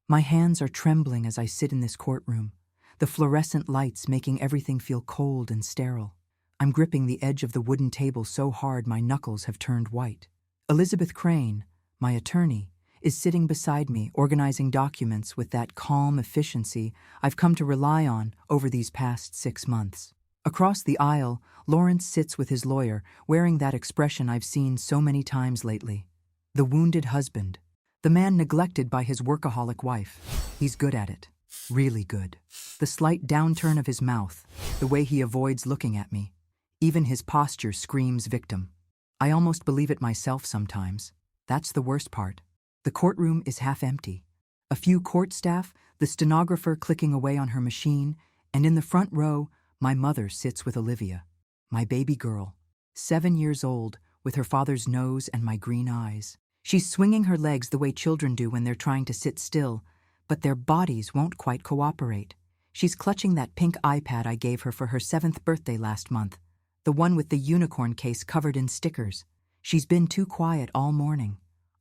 My hands are trembling as I sit in this courtroom, the fluorescent lights making everything feel cold and sterile. I'm gripping the edge of the wooden table so hard my knuckles have turned white. Elizabeth Crane, my attorney, is sitting beside me, organizing documents with that calm efficiency I've come to rely on over these past 6 months. Across the aisle, Lawrence sits with his lawyer, wearing that expression I've seen so many times lately. The wounded husband. The man neglected by his workaholic wife. He's good at it. Really good. The slight downturn of his mouth, the way he avoids looking at me. Even his posture screams victim. I almost believe it myself sometimes. That's the worst part. The courtroom is half empty. A few court staff, the stenographer clicking away on her machine, and in the front row, my mother sits with Olivia, my baby girl, 7 years old, with her father's nose and my green eyes. She's swinging her legs the way children do when they're trying to sit still, but their bodies won't quite cooperate. She's clutching that pink iPad I gave her for her 7th birthday last month, the one with the unicorn case covered in stickers. She's been too quiet all morning.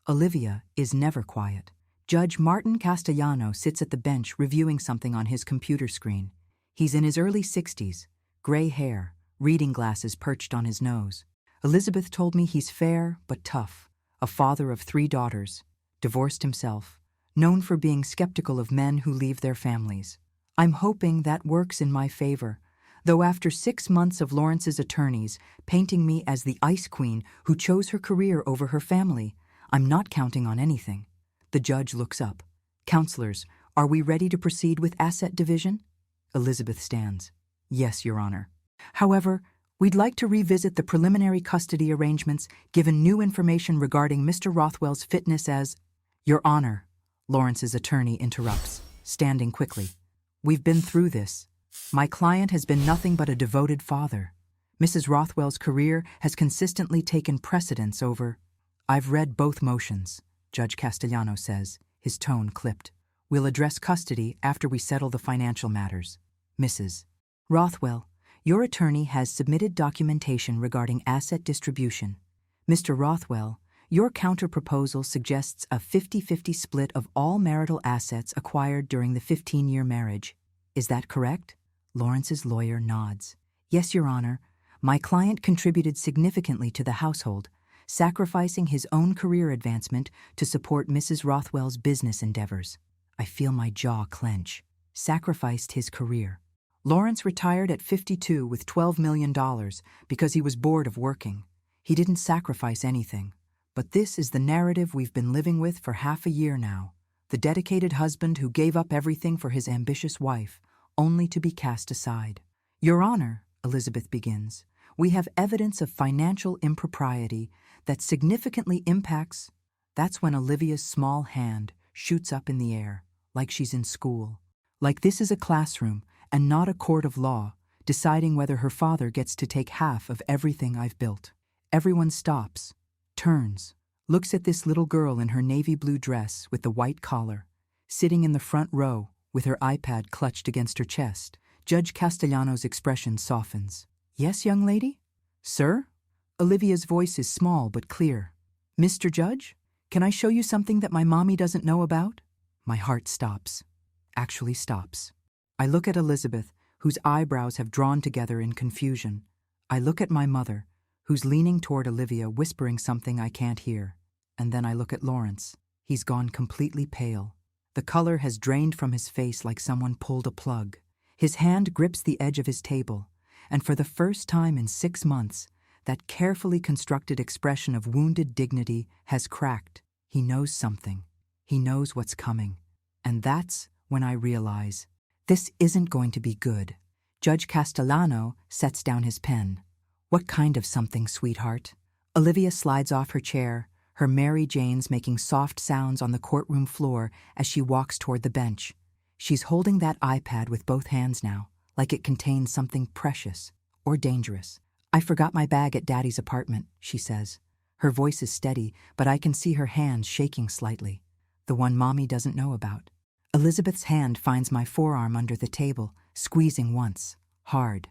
Olivia is never quiet. Judge Martin Castellano sits at the bench reviewing something on his computer screen. He's in his early 60s, gray hair, reading glasses perched on his nose. Elizabeth told me he's fair but tough, a father of 3 daughters, divorced himself, known for being skeptical of men who leave their families. I'm hoping that works in my favor, though after 6 months of Lawrence's attorneys painting me as the ice queen who chose her career over her family, I'm not counting on anything. The judge looks up. Counselors, are we ready to proceed with asset division? Elizabeth stands. Yes, Your Honor. However, we'd like to revisit the preliminary custody arrangements given new information regarding Mr. Rothwell's fitness as— Your Honor, Lawrence's attorney interrupts, standing quickly. We've been through this. My client has been nothing but a devoted father. Mrs. Rothwell's career has consistently taken precedence over— I've read both motions, Judge Castellano says, his tone clipped. We'll address custody after we settle the financial matters. Mrs. Rothwell, your attorney has submitted documentation regarding asset distribution. Mr. Rothwell, your counter-proposal suggests a 50-50 split of all marital assets acquired during the 15-year marriage. Is that correct? Lawrence's lawyer nods. Yes, Your Honor. My client contributed significantly to the household, sacrificing his own career advancement to support Mrs. Rothwell's business endeavors. I feel my jaw clench. Sacrificed his career. Lawrence retired at 52 with $12 million because he was bored of working. He didn't sacrifice anything. But this is the narrative we've been living with for half a year now. The dedicated husband who gave up everything for his ambitious wife, only to be cast aside. Your Honor, Elizabeth begins, we have evidence of financial impropriety that significantly impacts— That's when Olivia's small hand shoots up in the air, like she's in school. Like this is a classroom and not a court of law, deciding whether her father gets to take half of everything I've built. Everyone stops, turns, looks at this little girl in her navy blue dress with the white collar, sitting in the front row with her iPad clutched against her chest. Judge Castellano's expression softens. Yes, young lady? Sir? Olivia's voice is small but clear. Mr. Judge, can I show you something that my mommy doesn't know about? My heart stops. Actually stops. I look at Elizabeth, whose eyebrows have drawn together in confusion. I look at my mother, who's leaning toward Olivia, whispering something I can't hear. And then I look at Lawrence. He's gone completely pale. The color has drained from his face like someone pulled a plug. His hand grips the edge of his table, and for the first time in 6 months, that carefully constructed expression of wounded dignity has cracked. He knows something. He knows what's coming. And that's when I realize, this isn't going to be good. Judge Castellano sets down his pen. What kind of something, sweetheart? Olivia slides off her chair, her Mary Janes making soft sounds on the courtroom floor as she walks toward the bench. She's holding that iPad with both hands now, like it contains something precious or dangerous. I forgot my bag at Daddy's apartment, she says. Her voice is steady, but I can see her hands shaking slightly. The one Mommy doesn't know about. Elizabeth's hand finds my forearm under the table, squeezing once, hard.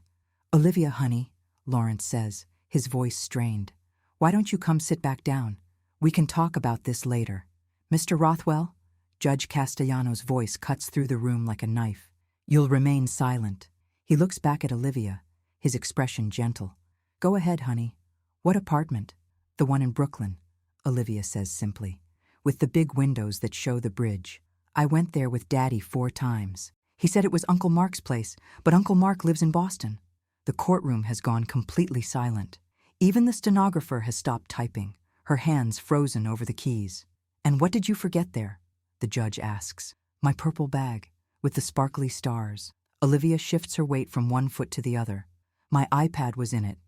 Olivia, honey, Lawrence says, his voice strained. Why don't you come sit back down? We can talk about this later. Mr. Rothwell, Judge Castellano's voice cuts through the room like a knife. You'll remain silent. He looks back at Olivia, his expression gentle. Go ahead, honey. What apartment? The one in Brooklyn, Olivia says simply, with the big windows that show the bridge. I went there with Daddy 4 times. He said it was Uncle Mark's place, but Uncle Mark lives in Boston. The courtroom has gone completely silent. Even the stenographer has stopped typing, her hands frozen over the keys. And what did you forget there? The judge asks. My purple bag, with the sparkly stars. Olivia shifts her weight from one foot to the other. My iPad was in it.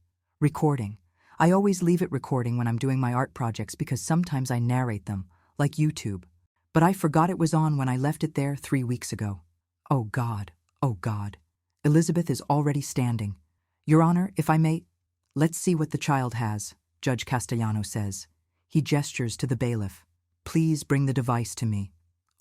Recording. I always leave it recording when I'm doing my art projects because sometimes I narrate them, like YouTube. But I forgot it was on when I left it there 3 weeks ago. Oh God, oh God. Elizabeth is already standing. Your Honor, if I may, let's see what the child has, Judge Castellano says. He gestures to the bailiff. Please bring the device to me.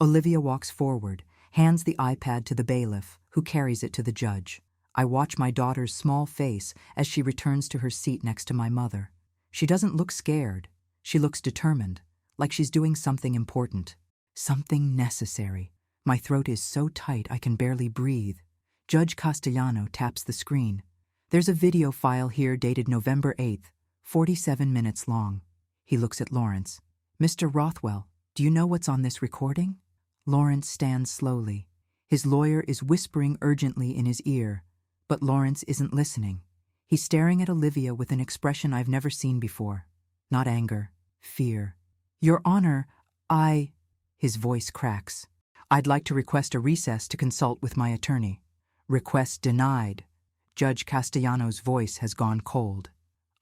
Olivia walks forward, hands the iPad to the bailiff, who carries it to the judge. I watch my daughter's small face as she returns to her seat next to my mother. She doesn't look scared. She looks determined, like she's doing something important. Something necessary. My throat is so tight I can barely breathe. Judge Castellano taps the screen. There's a video file here dated November 8th, 47 minutes long. He looks at Lawrence. Mr. Rothwell, do you know what's on this recording? Lawrence stands slowly. His lawyer is whispering urgently in his ear, but Lawrence isn't listening. He's staring at Olivia with an expression I've never seen before. Not anger, fear. Your Honor, His voice cracks. I'd like to request a recess to consult with my attorney. Request denied. Judge Castellano's voice has gone cold.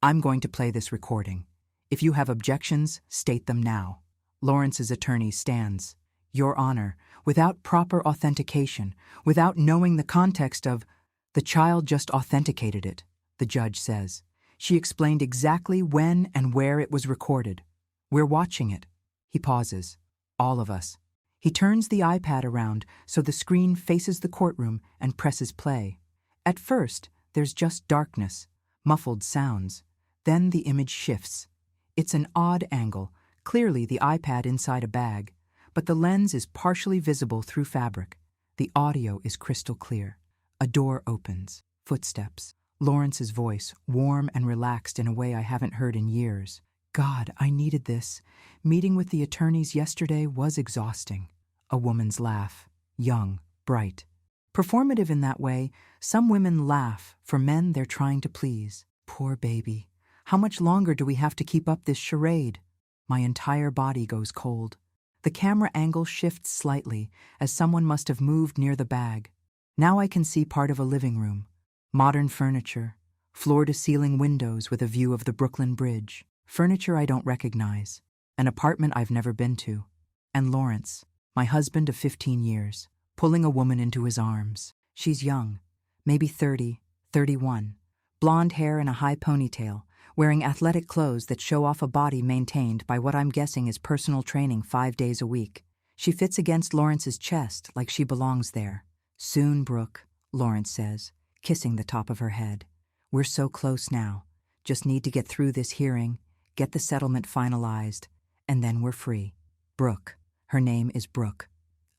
I'm going to play this recording. If you have objections, state them now. Lawrence's attorney stands. Your Honor, without proper authentication, without knowing the context of, the child just authenticated it, the judge says. She explained exactly when and where it was recorded. We're watching it. He pauses. All of us. He turns the iPad around so the screen faces the courtroom and presses play. At first, there's just darkness, muffled sounds. Then the image shifts. It's an odd angle, clearly the iPad inside a bag, but the lens is partially visible through fabric. The audio is crystal clear. A door opens. Footsteps. Lawrence's voice, warm and relaxed in a way I haven't heard in years. God, I needed this. Meeting with the attorneys yesterday was exhausting. A woman's laugh. Young, bright. Performative in that way, some women laugh for men they're trying to please. Poor baby. How much longer do we have to keep up this charade? My entire body goes cold. The camera angle shifts slightly, as someone must have moved near the bag. Now I can see part of a living room. Modern furniture. Floor-to-ceiling windows with a view of the Brooklyn Bridge. Furniture I don't recognize. An apartment I've never been to. And Lawrence, my husband of 15 years, pulling a woman into his arms. She's young, maybe 30, 31. Blonde hair and a high ponytail, wearing athletic clothes that show off a body maintained by what I'm guessing is personal training 5 days a week. She fits against Lawrence's chest like she belongs there. Soon, Brooke, Lawrence says, kissing the top of her head. We're so close now. Just need to get through this hearing, get the settlement finalized, and then we're free. Brooke. Her name is Brooke.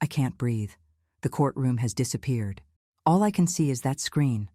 I can't breathe. The courtroom has disappeared. All I can see is that screen.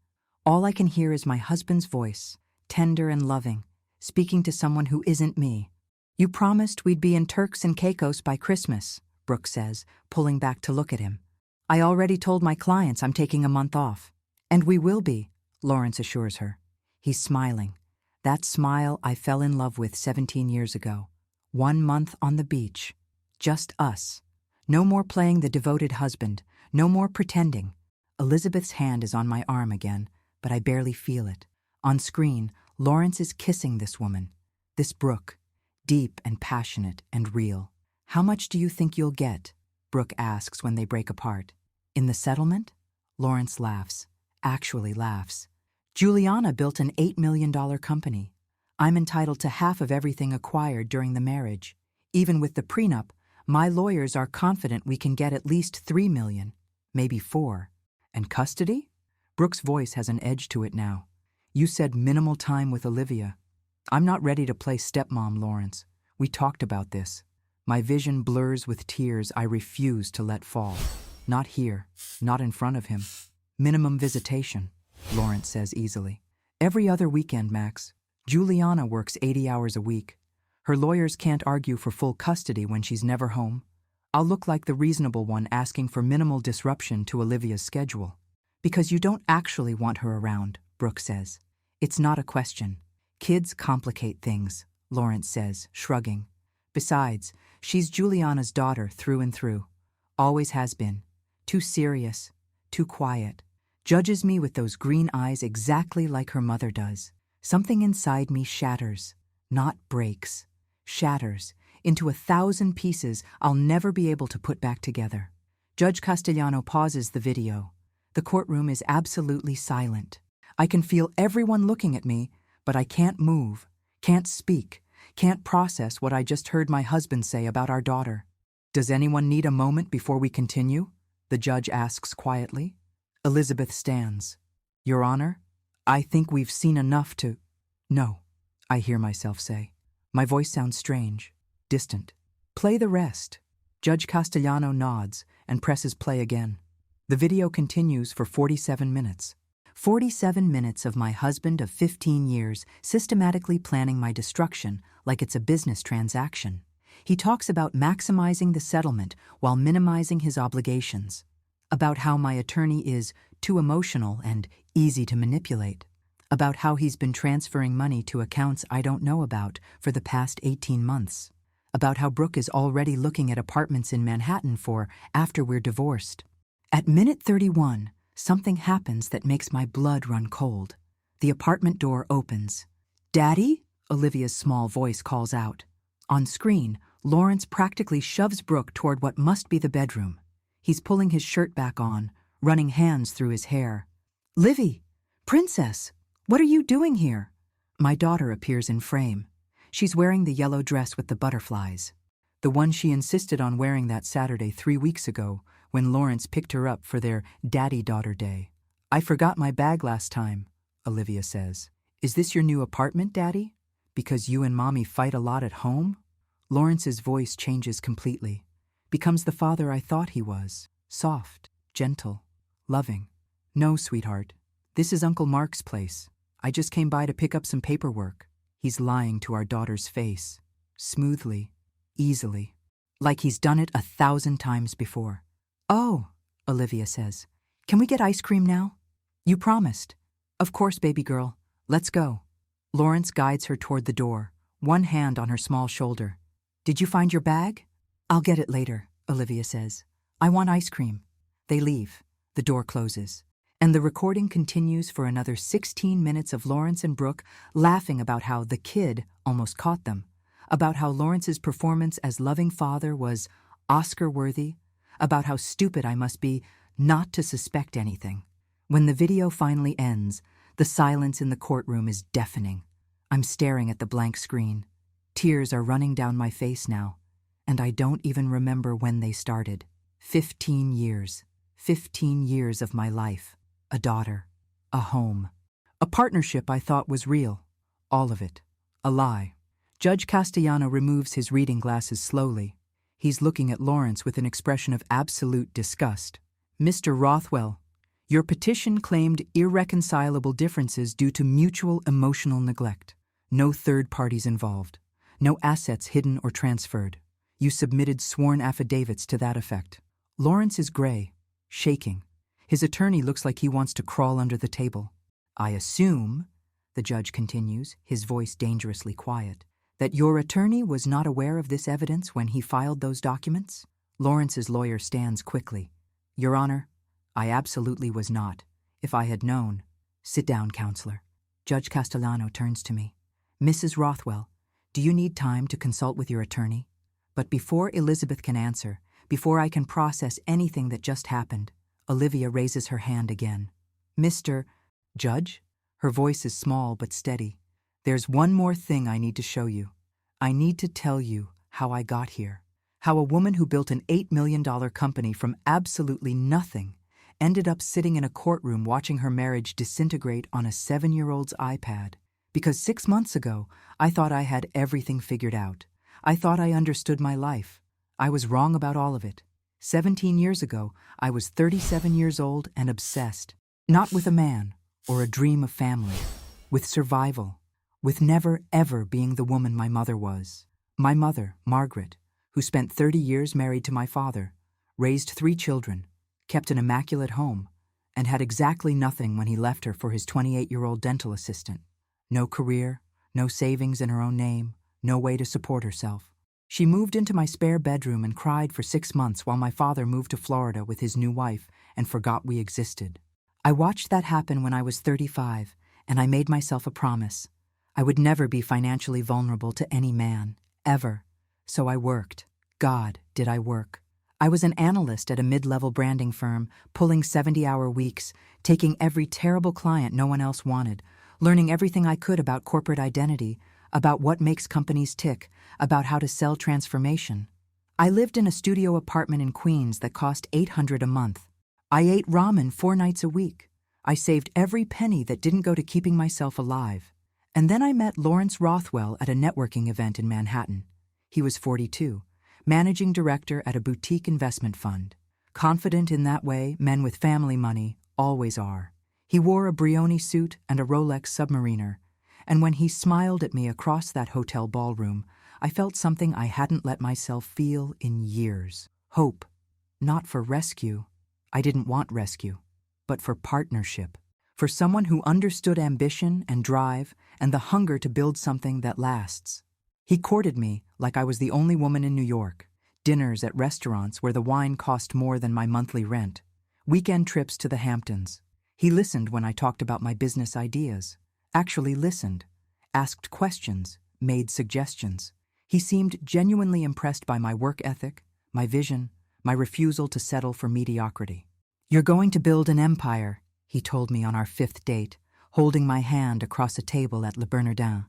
All I can hear is my husband's voice, tender and loving, speaking to someone who isn't me. You promised we'd be in Turks and Caicos by Christmas, Brooke says, pulling back to look at him. I already told my clients I'm taking a month off. And we will be, Lawrence assures her. He's smiling. That smile I fell in love with 17 years ago. 1 month on the beach. Just us. No more playing the devoted husband. No more pretending. Elizabeth's hand is on my arm again, but I barely feel it. On screen, Lawrence is kissing this woman. This Brooke. Deep and passionate and real. How much do you think you'll get? Brooke asks when they break apart. In the settlement? Lawrence laughs. Actually laughs. Juliana built an $8 million company. I'm entitled to half of everything acquired during the marriage. Even with the prenup, my lawyers are confident we can get at least $3 million, maybe 4. And custody? Brooke's voice has an edge to it now. You said minimal time with Olivia. I'm not ready to play stepmom, Lawrence. We talked about this. My vision blurs with tears I refuse to let fall. Not here, not in front of him. Minimum visitation, Lawrence says easily. Every other weekend, Max. Juliana works 80 hours a week. Her lawyers can't argue for full custody when she's never home. I'll look like the reasonable one asking for minimal disruption to Olivia's schedule. Because you don't actually want her around, Brooke says. It's not a question. Kids complicate things, Lawrence says, shrugging. Besides, she's Juliana's daughter through and through. Always has been. Too serious, too quiet. Judges me with those green eyes exactly like her mother does. Something inside me shatters, not breaks. Shatters into 1,000 pieces I'll never be able to put back together. Judge Castellano pauses the video. The courtroom is absolutely silent. I can feel everyone looking at me, but I can't move, can't speak, can't process what I just heard my husband say about our daughter. Does anyone need a moment before we continue? The judge asks quietly. Elizabeth stands. Your Honor, I think we've seen enough to— No, I hear myself say. My voice sounds strange, distant. Play the rest. Judge Castellano nods and presses play again. The video continues for 47 minutes. 47 minutes of my husband of 15 years systematically planning my destruction like it's a business transaction. He talks about maximizing the settlement while minimizing his obligations, about how my attorney is too emotional and easy to manipulate, about how he's been transferring money to accounts I don't know about for the past 18 months, about how Brooke is already looking at apartments in Manhattan for after we're divorced. At minute 31, something happens that makes my blood run cold. The apartment door opens. "Daddy?" Olivia's small voice calls out. On screen, Lawrence practically shoves Brooke toward what must be the bedroom. He's pulling his shirt back on, running hands through his hair. "Livy! Princess! What are you doing here?" My daughter appears in frame. She's wearing the yellow dress with the butterflies, the one she insisted on wearing that Saturday 3 weeks ago when Lawrence picked her up for their daddy-daughter day. "I forgot my bag last time," Olivia says. "Is this your new apartment, Daddy? Because you and Mommy fight a lot at home?" Lawrence's voice changes completely, becomes the father I thought he was, soft, gentle, loving. "No, sweetheart. This is Uncle Mark's place. I just came by to pick up some paperwork." He's lying to our daughter's face, smoothly, easily, like he's done it 1,000 times before. "Oh," Olivia says. "Can we get ice cream now?" "You promised." "Of course, baby girl. Let's go." Lawrence guides her toward the door, one hand on her small shoulder. "Did you find your bag?" "I'll get it later," Olivia says. "I want ice cream." They leave. The door closes. And the recording continues for another 16 minutes of Lawrence and Brooke laughing about how the kid almost caught them, about how Lawrence's performance as loving father was Oscar-worthy, about how stupid I must be not to suspect anything. When the video finally ends, the silence in the courtroom is deafening. I'm staring at the blank screen. Tears are running down my face now, and I don't even remember when they started. 15 years. 15 years of my life. A daughter. A home. A partnership I thought was real. All of it. A lie. Judge Castellano removes his reading glasses slowly. He's looking at Lawrence with an expression of absolute disgust. "Mr. Rothwell, your petition claimed irreconcilable differences due to mutual emotional neglect. No third parties involved. No assets hidden or transferred. You submitted sworn affidavits to that effect." Lawrence is gray, shaking. His attorney looks like he wants to crawl under the table. "I assume," the judge continues, his voice dangerously quiet, "that your attorney was not aware of this evidence when he filed those documents?" Lawrence's lawyer stands quickly. "Your Honor, I absolutely was not. If I had known—" "Sit down, counselor." Judge Castellano turns to me. "Mrs. Rothwell, do you need time to consult with your attorney?" But before Elizabeth can answer, before I can process anything that just happened, Olivia raises her hand again. "Mr. Judge?" Her voice is small but steady. "There's one more thing I need to show you. I need to tell you how I got here. How a woman who built an $8 million company from absolutely nothing ended up sitting in a courtroom watching her marriage disintegrate on a 7-year-old's iPad. Because 6 months ago, I thought I had everything figured out. I thought I understood my life. I was wrong about all of it. 17 years ago, I was 37 years old and obsessed. Not with a man or a dream of family. With survival. With never, ever being the woman my mother was. My mother, Margaret, who spent 30 years married to my father, raised 3 children, kept an immaculate home, and had exactly nothing when he left her for his 28-year-old dental assistant. No career, no savings in her own name, no way to support herself. She moved into my spare bedroom and cried for 6 months while my father moved to Florida with his new wife and forgot we existed. I watched that happen when I was 35, and I made myself a promise. I would never be financially vulnerable to any man, ever. So I worked. God, did I work. I was an analyst at a mid-level branding firm, pulling 70-hour weeks, taking every terrible client no one else wanted, learning everything I could about corporate identity, about what makes companies tick, about how to sell transformation. I lived in a studio apartment in Queens that cost $800 a month. I ate ramen 4 nights a week. I saved every penny that didn't go to keeping myself alive. And then I met Lawrence Rothwell at a networking event in Manhattan. He was 42, managing director at a boutique investment fund. Confident in that way men with family money always are. He wore a Brioni suit and a Rolex Submariner, and when he smiled at me across that hotel ballroom, I felt something I hadn't let myself feel in years. Hope. Not for rescue. I didn't want rescue, but for partnership. For someone who understood ambition and drive and the hunger to build something that lasts. He courted me like I was the only woman in New York. Dinners at restaurants where the wine cost more than my monthly rent. Weekend trips to the Hamptons. He listened when I talked about my business ideas. Actually listened. Asked questions. Made suggestions. He seemed genuinely impressed by my work ethic, my vision, my refusal to settle for mediocrity. "You're going to build an empire," he told me on our 5th date, holding my hand across a table at Le Bernardin.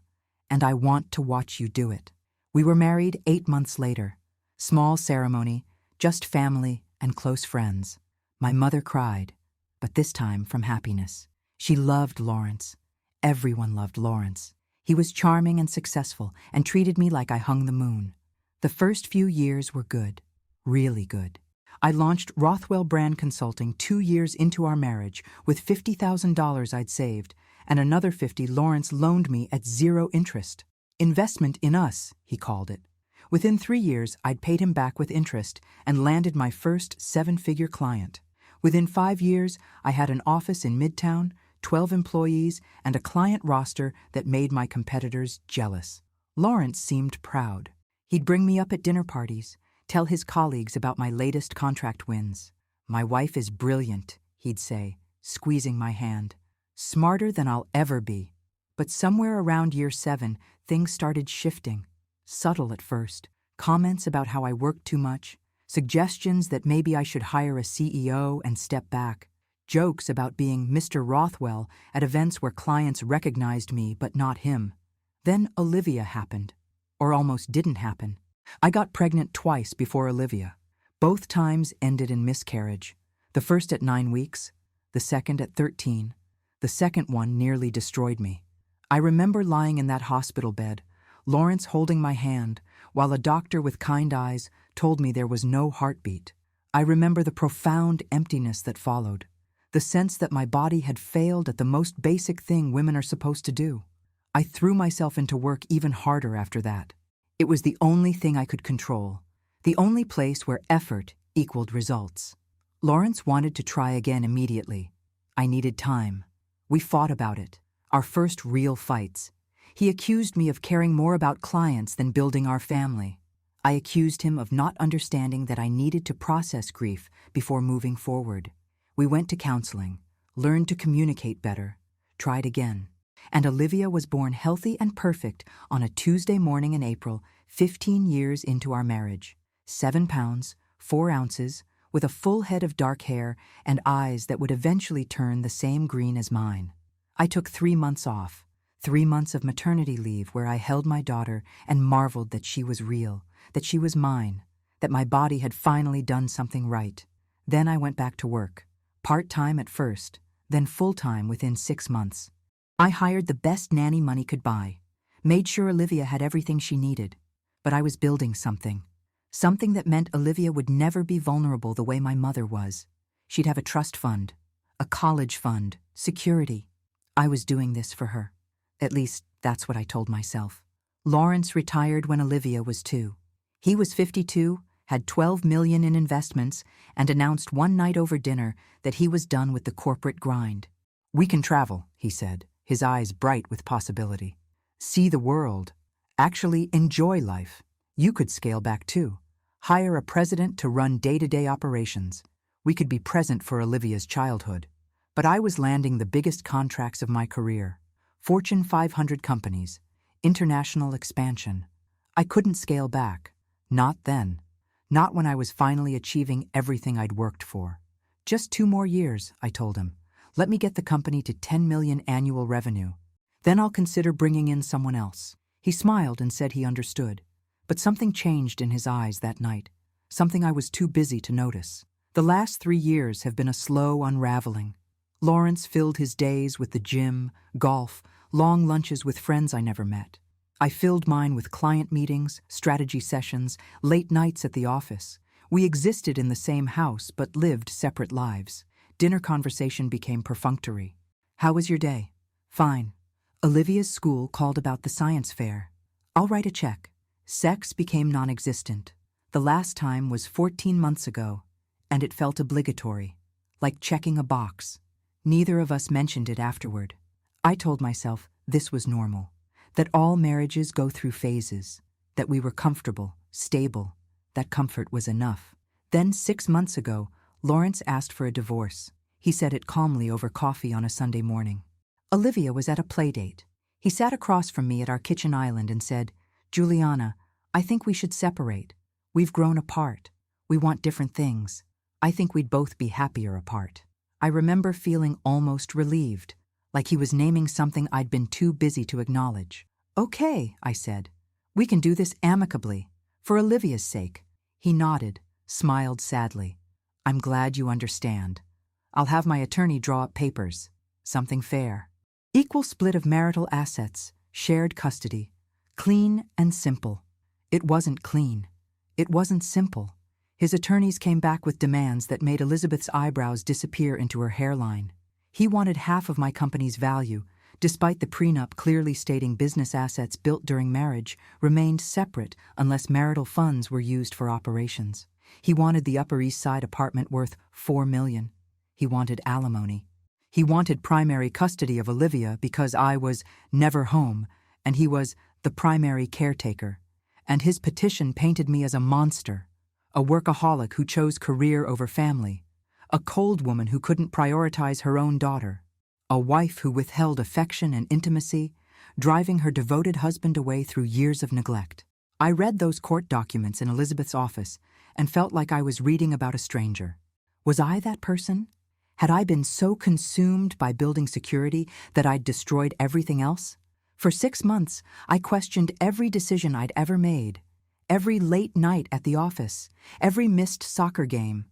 "And I want to watch you do it." We were married 8 months later. Small ceremony, just family and close friends. My mother cried, but this time from happiness. She loved Lawrence. Everyone loved Lawrence. He was charming and successful and treated me like I hung the moon. The first few years were good, really good. I launched Rothwell Brand Consulting 2 years into our marriage with $50,000 I'd saved, and another $50 Lawrence loaned me at 0 interest. Investment in us, he called it. Within 3 years, I'd paid him back with interest and landed my first 7-figure client. Within 5 years, I had an office in Midtown, 12 employees, and a client roster that made my competitors jealous. Lawrence seemed proud. He'd bring me up at dinner parties, tell his colleagues about my latest contract wins. "My wife is brilliant," he'd say, squeezing my hand. "Smarter than I'll ever be." But somewhere around year 7, things started shifting. Subtle at first. Comments about how I worked too much. Suggestions that maybe I should hire a CEO and step back. Jokes about being Mr. Rothwell at events where clients recognized me but not him. Then Olivia happened. Or almost didn't happen. I got pregnant twice before Olivia. Both times ended in miscarriage. The first at 9 weeks, the second at 13. The second one nearly destroyed me. I remember lying in that hospital bed, Lawrence holding my hand, while a doctor with kind eyes told me there was no heartbeat. I remember the profound emptiness that followed, the sense that my body had failed at the most basic thing women are supposed to do. I threw myself into work even harder after that. It was the only thing I could control, the only place where effort equaled results. Lawrence wanted to try again immediately. I needed time. We fought about it, our first real fights. He accused me of caring more about clients than building our family. I accused him of not understanding that I needed to process grief before moving forward. We went to counseling, learned to communicate better, tried again. And Olivia was born healthy and perfect on a Tuesday morning in April, 15 years into our marriage. 7 pounds, 4 ounces, with a full head of dark hair and eyes that would eventually turn the same green as mine. I took 3 months off, 3 months of maternity leave where I held my daughter and marveled that she was real, that she was mine, that my body had finally done something right. Then I went back to work, part-time at first, then full-time within 6 months. I hired the best nanny money could buy, made sure Olivia had everything she needed, But I was building something. Something that meant Olivia would never be vulnerable the way my mother was. She'd have a trust fund, a college fund, security. I was doing this for her. At least, that's what I told myself. Lawrence retired when Olivia was 2. He was 52, had $12 million in investments, and announced one night over dinner that he was done with the corporate grind. "We can travel," he said, his eyes bright with possibility. "See the world. Actually enjoy life. You could scale back too. Hire a president to run day-to-day operations. We could be present for Olivia's childhood." But I was landing the biggest contracts of my career. Fortune 500 companies. International expansion. I couldn't scale back. Not then. Not when I was finally achieving everything I'd worked for. "Just 2 more years," I told him. "Let me get the company to 10 million annual revenue. Then I'll consider bringing in someone else." He smiled and said he understood. But something changed in his eyes that night. Something I was too busy to notice. The last 3 years have been a slow unraveling. Lawrence filled his days with the gym, golf, long lunches with friends I never met. I filled mine with client meetings, strategy sessions, late nights at the office. We existed in the same house but lived separate lives. Dinner conversation became perfunctory. "How was your day?" "Fine." Olivia's school called about the science fair. "I'll write a check." Sex became non-existent. The last time was 14 months ago, and it felt obligatory, like checking a box. Neither of us mentioned it afterward. I told myself this was normal, that all marriages go through phases, that we were comfortable, stable, that comfort was enough. Then 6 months ago, Lawrence asked for a divorce. He said it calmly over coffee on a Sunday morning. Olivia was at a play date. He sat across from me at our kitchen island and said, "Juliana, I think we should separate. We've grown apart. We want different things. I think we'd both be happier apart." I remember feeling almost relieved, like he was naming something I'd been too busy to acknowledge. "Okay," I said. "We can do this amicably, for Olivia's sake." He nodded, smiled sadly. "I'm glad you understand. I'll have my attorney draw up papers. Something fair. Equal split of marital assets, shared custody. Clean and simple." It wasn't clean. It wasn't simple. His attorneys came back with demands that made Elizabeth's eyebrows disappear into her hairline. He wanted half of my company's value, despite the prenup clearly stating business assets built during marriage remained separate unless marital funds were used for operations. He wanted the Upper East Side apartment worth $4 million. He wanted alimony. He wanted primary custody of Olivia because I was never home and he was the primary caretaker. And his petition painted me as a monster, a workaholic who chose career over family, a cold woman who couldn't prioritize her own daughter, a wife who withheld affection and intimacy, driving her devoted husband away through years of neglect. I read those court documents in Elizabeth's office and felt like I was reading about a stranger. Was I that person? Had I been so consumed by building security that I'd destroyed everything else? For 6 months, I questioned every decision I'd ever made, every late night at the office, every missed soccer game,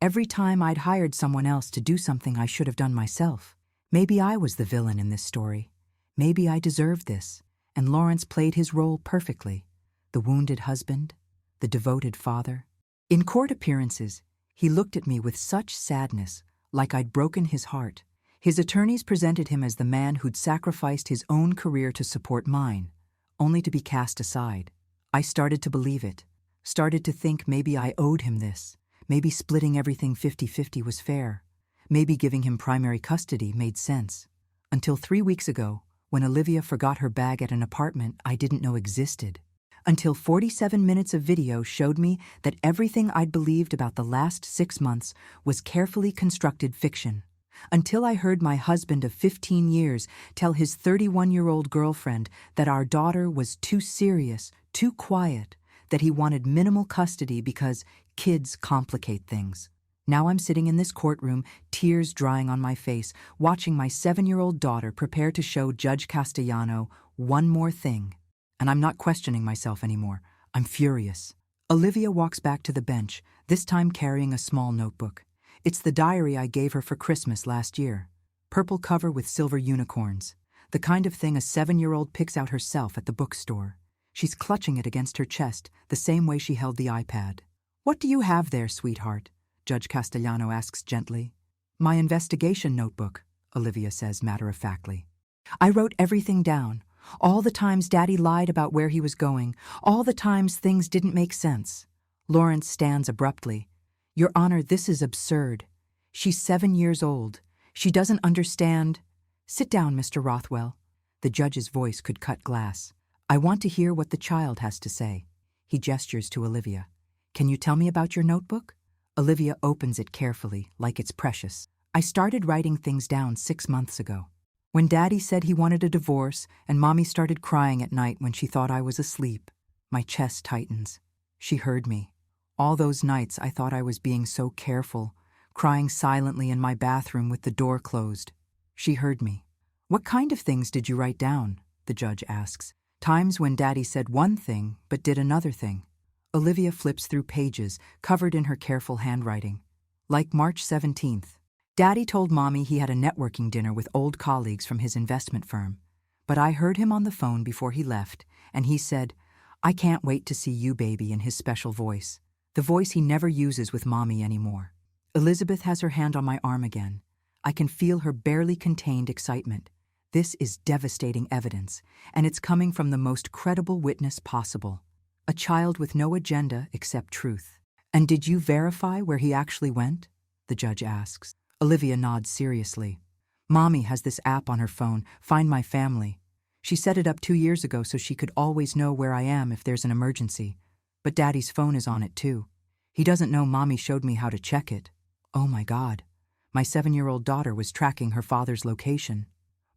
every time I'd hired someone else to do something I should have done myself. Maybe I was the villain in this story. Maybe I deserved this, and Lawrence played his role perfectly. The wounded husband, the devoted father. In court appearances, he looked at me with such sadness, like I'd broken his heart. His attorneys presented him as the man who'd sacrificed his own career to support mine, only to be cast aside. I started to believe it, started to think maybe I owed him this, maybe splitting everything 50-50 was fair, maybe giving him primary custody made sense. Until 3 weeks ago, when Olivia forgot her bag at an apartment I didn't know existed. Until 47 minutes of video showed me that everything I'd believed about the last 6 months was carefully constructed fiction. Until I heard my husband of 15 years tell his 31-year-old girlfriend that our daughter was too serious, too quiet, that he wanted minimal custody because kids complicate things. Now I'm sitting in this courtroom, tears drying on my face, watching my 7-year-old daughter prepare to show Judge Castellano one more thing. And I'm not questioning myself anymore. I'm furious. Olivia walks back to the bench, this time carrying a small notebook. It's the diary I gave her for Christmas last year. Purple cover with silver unicorns. The kind of thing a 7-year-old picks out herself at the bookstore. She's clutching it against her chest, the same way she held the iPad. "What do you have there, sweetheart?" Judge Castellano asks gently. "My investigation notebook," Olivia says matter-of-factly. "I wrote everything down. All the times Daddy lied about where he was going. All the times things didn't make sense." Lawrence stands abruptly. "Your Honor, this is absurd. She's 7 years old. She doesn't understand." "Sit down, Mr. Rothwell." The judge's voice could cut glass. "I want to hear what the child has to say." He gestures to Olivia. "Can you tell me about your notebook?" Olivia opens it carefully, like it's precious. "I started writing things down 6 months ago. When Daddy said he wanted a divorce and Mommy started crying at night when she thought I was asleep." My chest tightens. She heard me. All those nights I thought I was being so careful, crying silently in my bathroom with the door closed. She heard me. "What kind of things did you write down?" the judge asks. "Times when Daddy said one thing but did another thing." Olivia flips through pages, covered in her careful handwriting. Like March 17th. "Daddy told Mommy he had a networking dinner with old colleagues from his investment firm. But I heard him on the phone before he left, and he said, 'I can't wait to see you, baby,' in his special voice. The voice he never uses with Mommy anymore." Elizabeth has her hand on my arm again. I can feel her barely contained excitement. This is devastating evidence, and it's coming from the most credible witness possible. A child with no agenda except truth. "And did you verify where he actually went?" the judge asks. Olivia nods seriously. "Mommy has this app on her phone, Find My Family. She set it up 2 years ago so she could always know where I am if there's an emergency. But Daddy's phone is on it too. He doesn't know Mommy showed me how to check it." Oh my God. My 7-year-old daughter was tracking her father's location.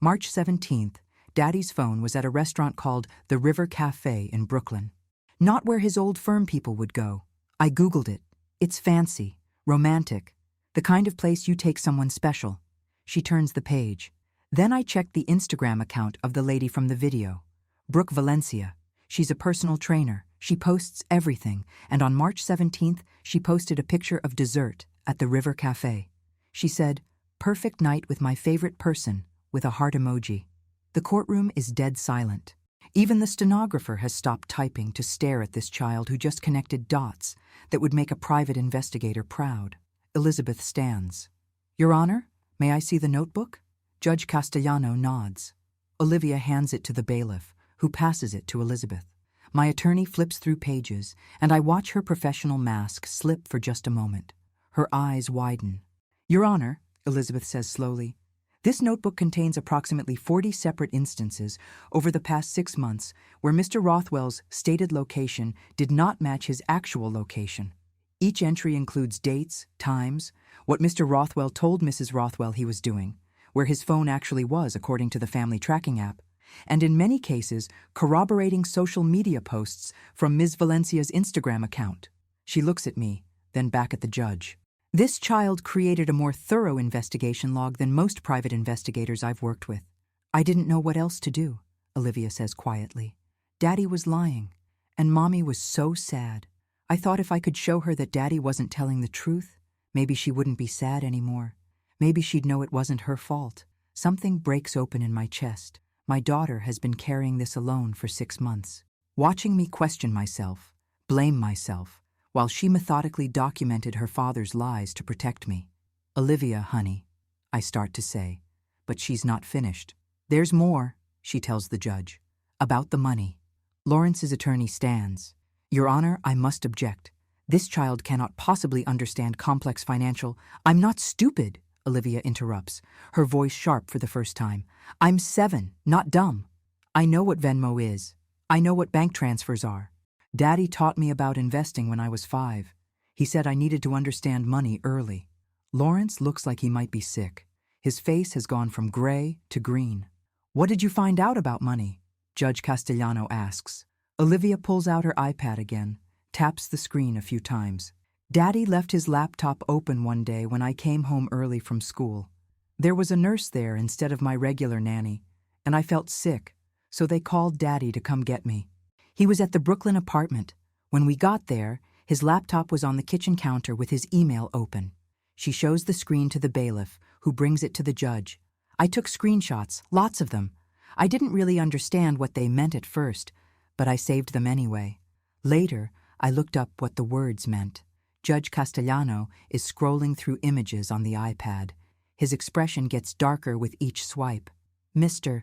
March 17th, Daddy's phone was at a restaurant called the River Cafe in Brooklyn. Not where his old firm people would go. I Googled it. It's fancy, romantic, the kind of place you take someone special. She turns the page. Then I checked the Instagram account of the lady from the video, Brooke Valencia. She's a personal trainer. She posts everything, and on March 17th, she posted a picture of dessert at the River Cafe. She said, "Perfect night with my favorite person," with a heart emoji. The courtroom is dead silent. Even the stenographer has stopped typing to stare at this child who just connected dots that would make a private investigator proud. Elizabeth stands. "Your Honor, may I see the notebook?" Judge Castellano nods. Olivia hands it to the bailiff, who passes it to Elizabeth. My attorney flips through pages, and I watch her professional mask slip for just a moment. Her eyes widen. "Your Honor," Elizabeth says slowly, "this notebook contains approximately 40 separate instances over the past 6 months where Mr. Rothwell's stated location did not match his actual location. Each entry includes dates, times, what Mr. Rothwell told Mrs. Rothwell he was doing, where his phone actually was according to the family tracking app, and in many cases, corroborating social media posts from Ms. Valencia's Instagram account." She looks at me, then back at the judge. "This child created a more thorough investigation log than most private investigators I've worked with. I didn't know what else to do," Olivia says quietly. "Daddy was lying, and Mommy was so sad. I thought if I could show her that Daddy wasn't telling the truth, maybe she wouldn't be sad anymore. Maybe she'd know it wasn't her fault." Something breaks open in my chest. My daughter has been carrying this alone for 6 months, watching me question myself, blame myself, while she methodically documented her father's lies to protect me. "Olivia, honey," I start to say, but she's not finished. "There's more," she tells the judge, "about the money." Lawrence's attorney stands. "Your Honor, I must object. This child cannot possibly understand complex financial—" "I'm not stupid," Olivia interrupts, her voice sharp for the first time. "I'm 7, not dumb. I know what Venmo is. I know what bank transfers are. Daddy taught me about investing when I was 5. He said I needed to understand money early." Lawrence looks like he might be sick. His face has gone from gray to green. "What did you find out about money?" Judge Castellano asks. Olivia pulls out her iPad again, taps the screen a few times. "Daddy left his laptop open one day when I came home early from school. There was a nurse there instead of my regular nanny, and I felt sick, so they called Daddy to come get me. He was at the Brooklyn apartment. When we got there, his laptop was on the kitchen counter with his email open." She shows the screen to the bailiff, who brings it to the judge. "I took screenshots, lots of them. I didn't really understand what they meant at first, but I saved them anyway. Later, I looked up what the words meant. Judge Castellano is scrolling through images on the iPad. His expression gets darker with each swipe. Mr.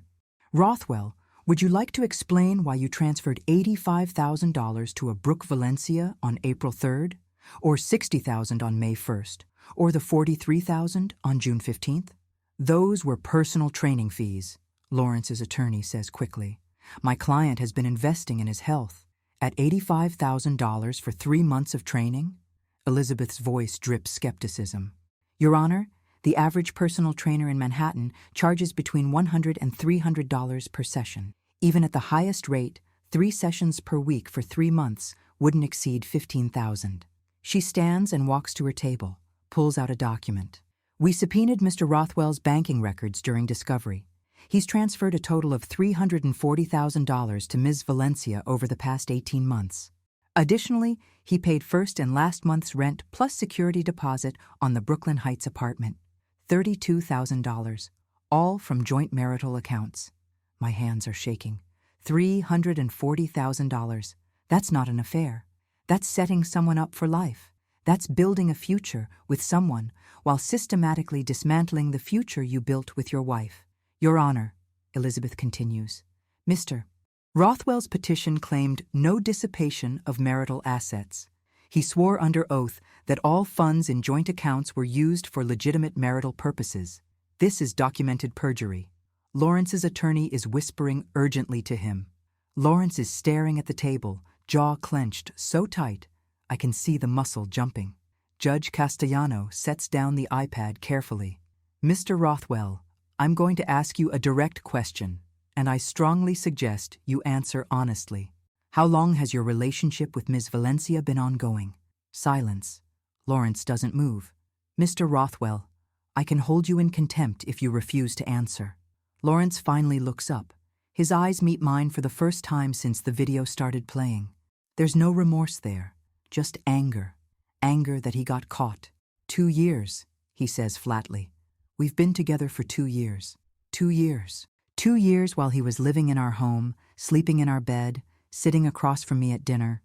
Rothwell, would you like to explain why you transferred $85,000 to a Brooke Valencia on April 3rd? Or $60,000 on May 1st? Or the $43,000 on June 15th? Those were personal training fees, Lawrence's attorney says quickly. My client has been investing in his health. At $85,000 for 3 months of training? Elizabeth's voice drips skepticism. Your Honor, the average personal trainer in Manhattan charges between $100 and $300 per session. Even at the highest rate, 3 sessions per week for 3 months wouldn't exceed $15,000. She stands and walks to her table, pulls out a document. We subpoenaed Mr. Rothwell's banking records during discovery. He's transferred a total of $340,000 to Ms. Valencia over the past 18 months. Additionally, he paid first and last month's rent plus security deposit on the Brooklyn Heights apartment. $32,000, all from joint marital accounts. My hands are shaking. $340,000. That's not an affair. That's setting someone up for life. That's building a future with someone while systematically dismantling the future you built with your wife. Your Honor, Elizabeth continues, Mr. Rothwell's petition claimed no dissipation of marital assets. He swore under oath that all funds in joint accounts were used for legitimate marital purposes. This is documented perjury. Lawrence's attorney is whispering urgently to him. Lawrence is staring at the table, jaw clenched so tight I can see the muscle jumping. Judge Castellano sets down the iPad carefully. Mr. Rothwell, I'm going to ask you a direct question, and I strongly suggest you answer honestly. How long has your relationship with Ms. Valencia been ongoing? Silence. Lawrence doesn't move. Mr. Rothwell, I can hold you in contempt if you refuse to answer. Lawrence finally looks up. His eyes meet mine for the first time since the video started playing. There's no remorse there, just anger. Anger that he got caught. 2 years, he says flatly. We've been together for 2 years. 2 years. 2 years while he was living in our home, sleeping in our bed, sitting across from me at dinner.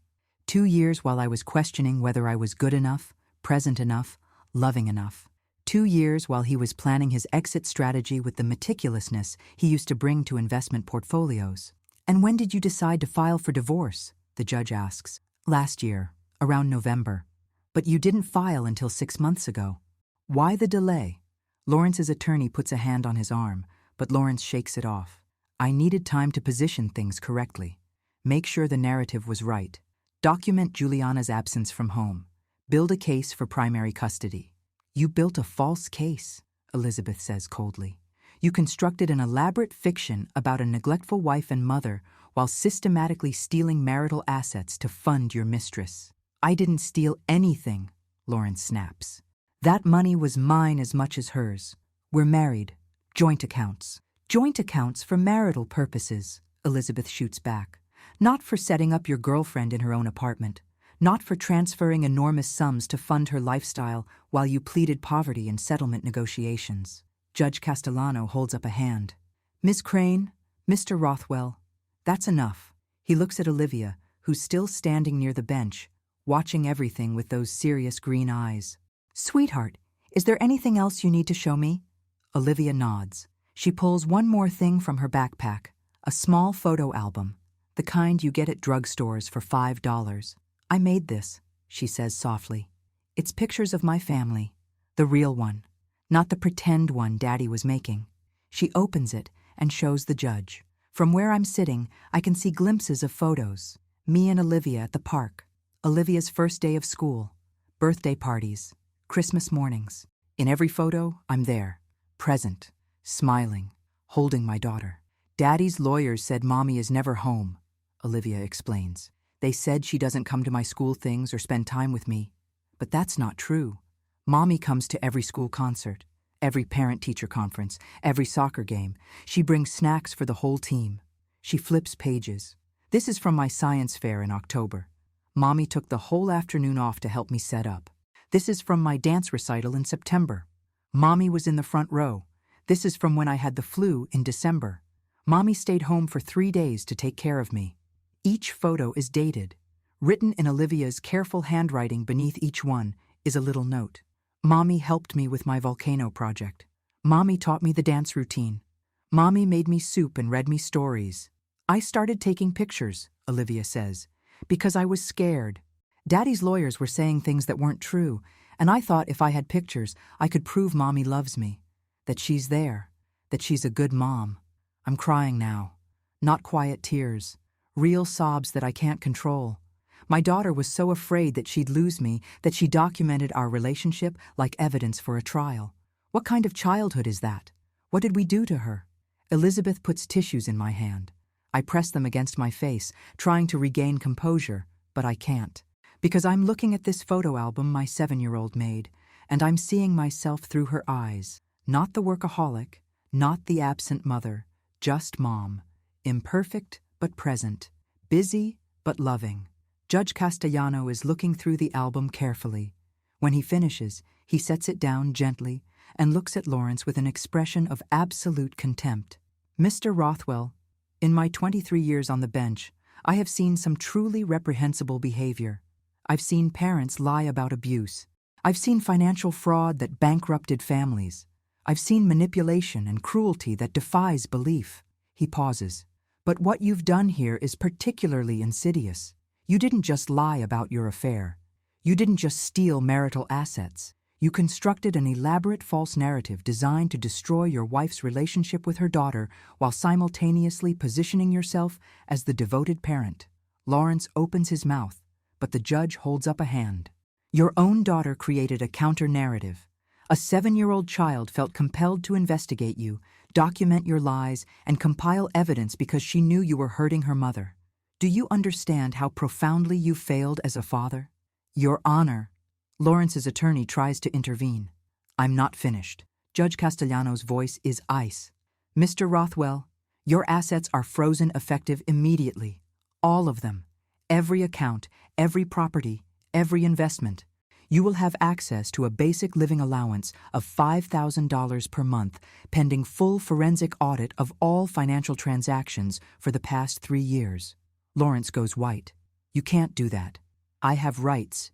2 years while I was questioning whether I was good enough, present enough, loving enough. 2 years while he was planning his exit strategy with the meticulousness he used to bring to investment portfolios. And when did you decide to file for divorce? The judge asks. Last year, around November. But you didn't file until 6 months ago. Why the delay? Lawrence's attorney puts a hand on his arm, but Lawrence shakes it off. I needed time to position things correctly. Make sure the narrative was right. Document Juliana's absence from home. Build a case for primary custody. You built a false case, Elizabeth says coldly. You constructed an elaborate fiction about a neglectful wife and mother while systematically stealing marital assets to fund your mistress. I didn't steal anything, Lawrence snaps. That money was mine as much as hers. We're married. Joint accounts. Joint accounts for marital purposes, Elizabeth shoots back. Not for setting up your girlfriend in her own apartment. Not for transferring enormous sums to fund her lifestyle while you pleaded poverty in settlement negotiations. Judge Castellano holds up a hand. Ms. Crane, Mr. Rothwell, that's enough. He looks at Olivia, who's still standing near the bench, watching everything with those serious green eyes. Sweetheart, is there anything else you need to show me? Olivia nods. She pulls one more thing from her backpack, a small photo album, the kind you get at drugstores for $5. I made this, she says softly. It's pictures of my family, the real one, not the pretend one Daddy was making. She opens it and shows the judge. From where I'm sitting, I can see glimpses of photos. Me and Olivia at the park. Olivia's first day of school. Birthday parties. Christmas mornings. In every photo, I'm there. Present. Smiling. Holding my daughter. Daddy's lawyers said Mommy is never home, Olivia explains. They said she doesn't come to my school things or spend time with me. But that's not true. Mommy comes to every school concert, every parent-teacher conference, every soccer game. She brings snacks for the whole team. She flips pages. This is from my science fair in October. Mommy took the whole afternoon off to help me set up. This is from my dance recital in September. Mommy was in the front row. This is from when I had the flu in December. Mommy stayed home for 3 days to take care of me. Each photo is dated. Written in Olivia's careful handwriting beneath each one is a little note. Mommy helped me with my volcano project. Mommy taught me the dance routine. Mommy made me soup and read me stories. I started taking pictures, Olivia says, because I was scared. Daddy's lawyers were saying things that weren't true, and I thought if I had pictures, I could prove Mommy loves me, that she's there, that she's a good mom. I'm crying now. Not quiet tears, real sobs that I can't control. My daughter was so afraid that she'd lose me that she documented our relationship like evidence for a trial. What kind of childhood is that? What did we do to her? Elizabeth puts tissues in my hand. I press them against my face, trying to regain composure, but I can't. Because I'm looking at this photo album my 7-year-old made, and I'm seeing myself through her eyes. Not the workaholic, not the absent mother, just mom. Imperfect but present, busy but loving. Judge Castellano is looking through the album carefully. When he finishes, he sets it down gently and looks at Lawrence with an expression of absolute contempt. Mr. Rothwell, in my 23 years on the bench, I have seen some truly reprehensible behavior. I've seen parents lie about abuse. I've seen financial fraud that bankrupted families. I've seen manipulation and cruelty that defies belief. He pauses. But what you've done here is particularly insidious. You didn't just lie about your affair. You didn't just steal marital assets. You constructed an elaborate false narrative designed to destroy your wife's relationship with her daughter while simultaneously positioning yourself as the devoted parent. Lawrence opens his mouth, but the judge holds up a hand. Your own daughter created a counter-narrative. A 7-year-old child felt compelled to investigate you, document your lies, and compile evidence because she knew you were hurting her mother. Do you understand how profoundly you failed as a father? Your Honor. Lawrence's attorney tries to intervene. I'm not finished. Judge Castellano's voice is ice. Mr. Rothwell, your assets are frozen effective immediately. All of them. Every account, every property, every investment. You will have access to a basic living allowance of $5,000 per month, pending full forensic audit of all financial transactions for the past 3 years. Lawrence goes white. You can't do that. I have rights.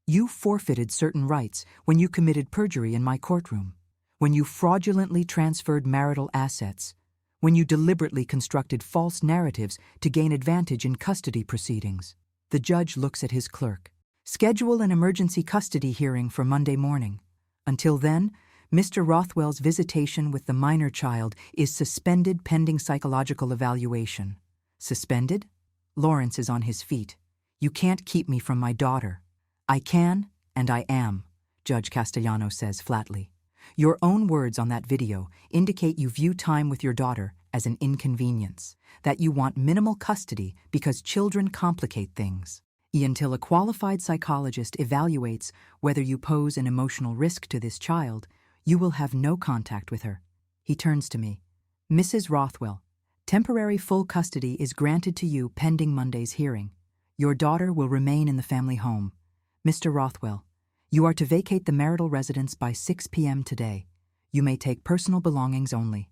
You forfeited certain rights when you committed perjury in my courtroom, when you fraudulently transferred marital assets, when you deliberately constructed false narratives to gain advantage in custody proceedings. The judge looks at his clerk. Schedule an emergency custody hearing for Monday morning. Until then, Mr. Rothwell's visitation with the minor child is suspended pending psychological evaluation. Suspended? Lawrence is on his feet. You can't keep me from my daughter. I can, and I am, Judge Castellano says flatly. Your own words on that video indicate you view time with your daughter as an inconvenience, that you want minimal custody because children complicate things. Until a qualified psychologist evaluates whether you pose an emotional risk to this child, you will have no contact with her. He turns to me. Mrs. Rothwell, temporary full custody is granted to you pending Monday's hearing. Your daughter will remain in the family home. Mr. Rothwell, you are to vacate the marital residence by 6 p.m. today. You may take personal belongings only.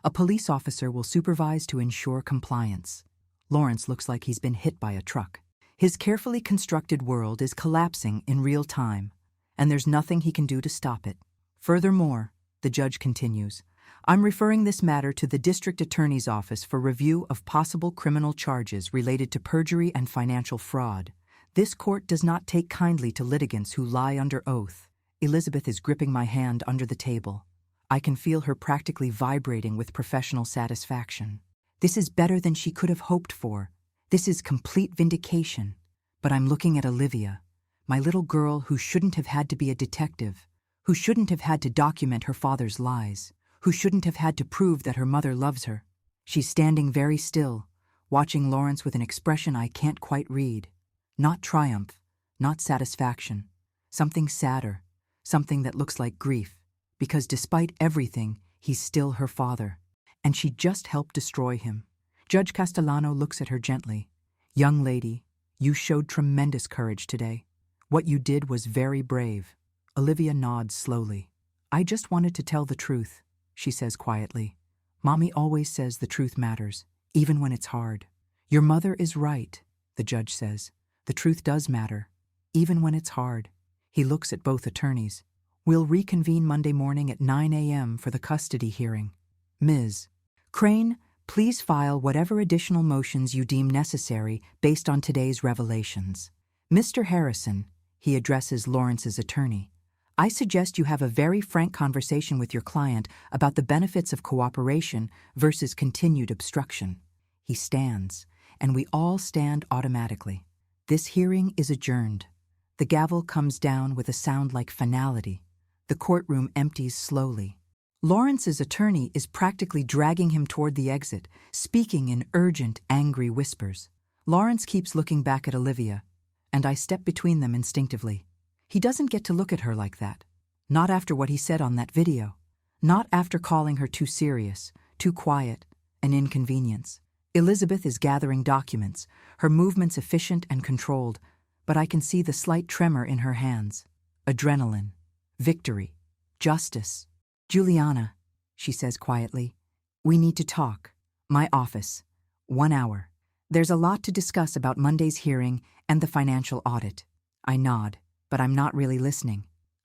A police officer will supervise to ensure compliance. Lawrence looks like he's been hit by a truck. His carefully constructed world is collapsing in real time, and there's nothing he can do to stop it. Furthermore, the judge continues, I'm referring this matter to the district attorney's office for review of possible criminal charges related to perjury and financial fraud. This court does not take kindly to litigants who lie under oath. Elizabeth is gripping my hand under the table. I can feel her practically vibrating with professional satisfaction. This is better than she could have hoped for. This is complete vindication. But I'm looking at Olivia, my little girl who shouldn't have had to be a detective, who shouldn't have had to document her father's lies, who shouldn't have had to prove that her mother loves her. She's standing very still, watching Lawrence with an expression I can't quite read. Not triumph, not satisfaction. Something sadder, something that looks like grief, because despite everything, he's still her father, and she just helped destroy him. Judge Castellano looks at her gently. Young lady, you showed tremendous courage today. What you did was very brave. Olivia nods slowly. I just wanted to tell the truth, she says quietly. Mommy always says the truth matters, even when it's hard. Your mother is right. the judge says. The truth does matter, even when it's hard. He looks at both attorneys. We'll reconvene Monday morning at 9 a.m. for the custody hearing. Ms. Crane, please file whatever additional motions you deem necessary based on today's revelations. Mr. Harrison, he addresses Lawrence's attorney, I suggest you have a very frank conversation with your client about the benefits of cooperation versus continued obstruction. He stands, and we all stand automatically. This hearing is adjourned. The gavel comes down with a sound like finality. The courtroom empties slowly. Lawrence's attorney is practically dragging him toward the exit, speaking in urgent, angry whispers. Lawrence keeps looking back at Olivia, and I step between them instinctively. He doesn't get to look at her like that. Not after what he said on that video. Not after calling her too serious, too quiet, an inconvenience. Elizabeth is gathering documents, her movements efficient and controlled, but I can see the slight tremor in her hands. Adrenaline. Victory. Justice. Juliana, she says quietly, we need to talk. My office. 1 hour. There's a lot to discuss about Monday's hearing and the financial audit. I nod, but I'm not really listening.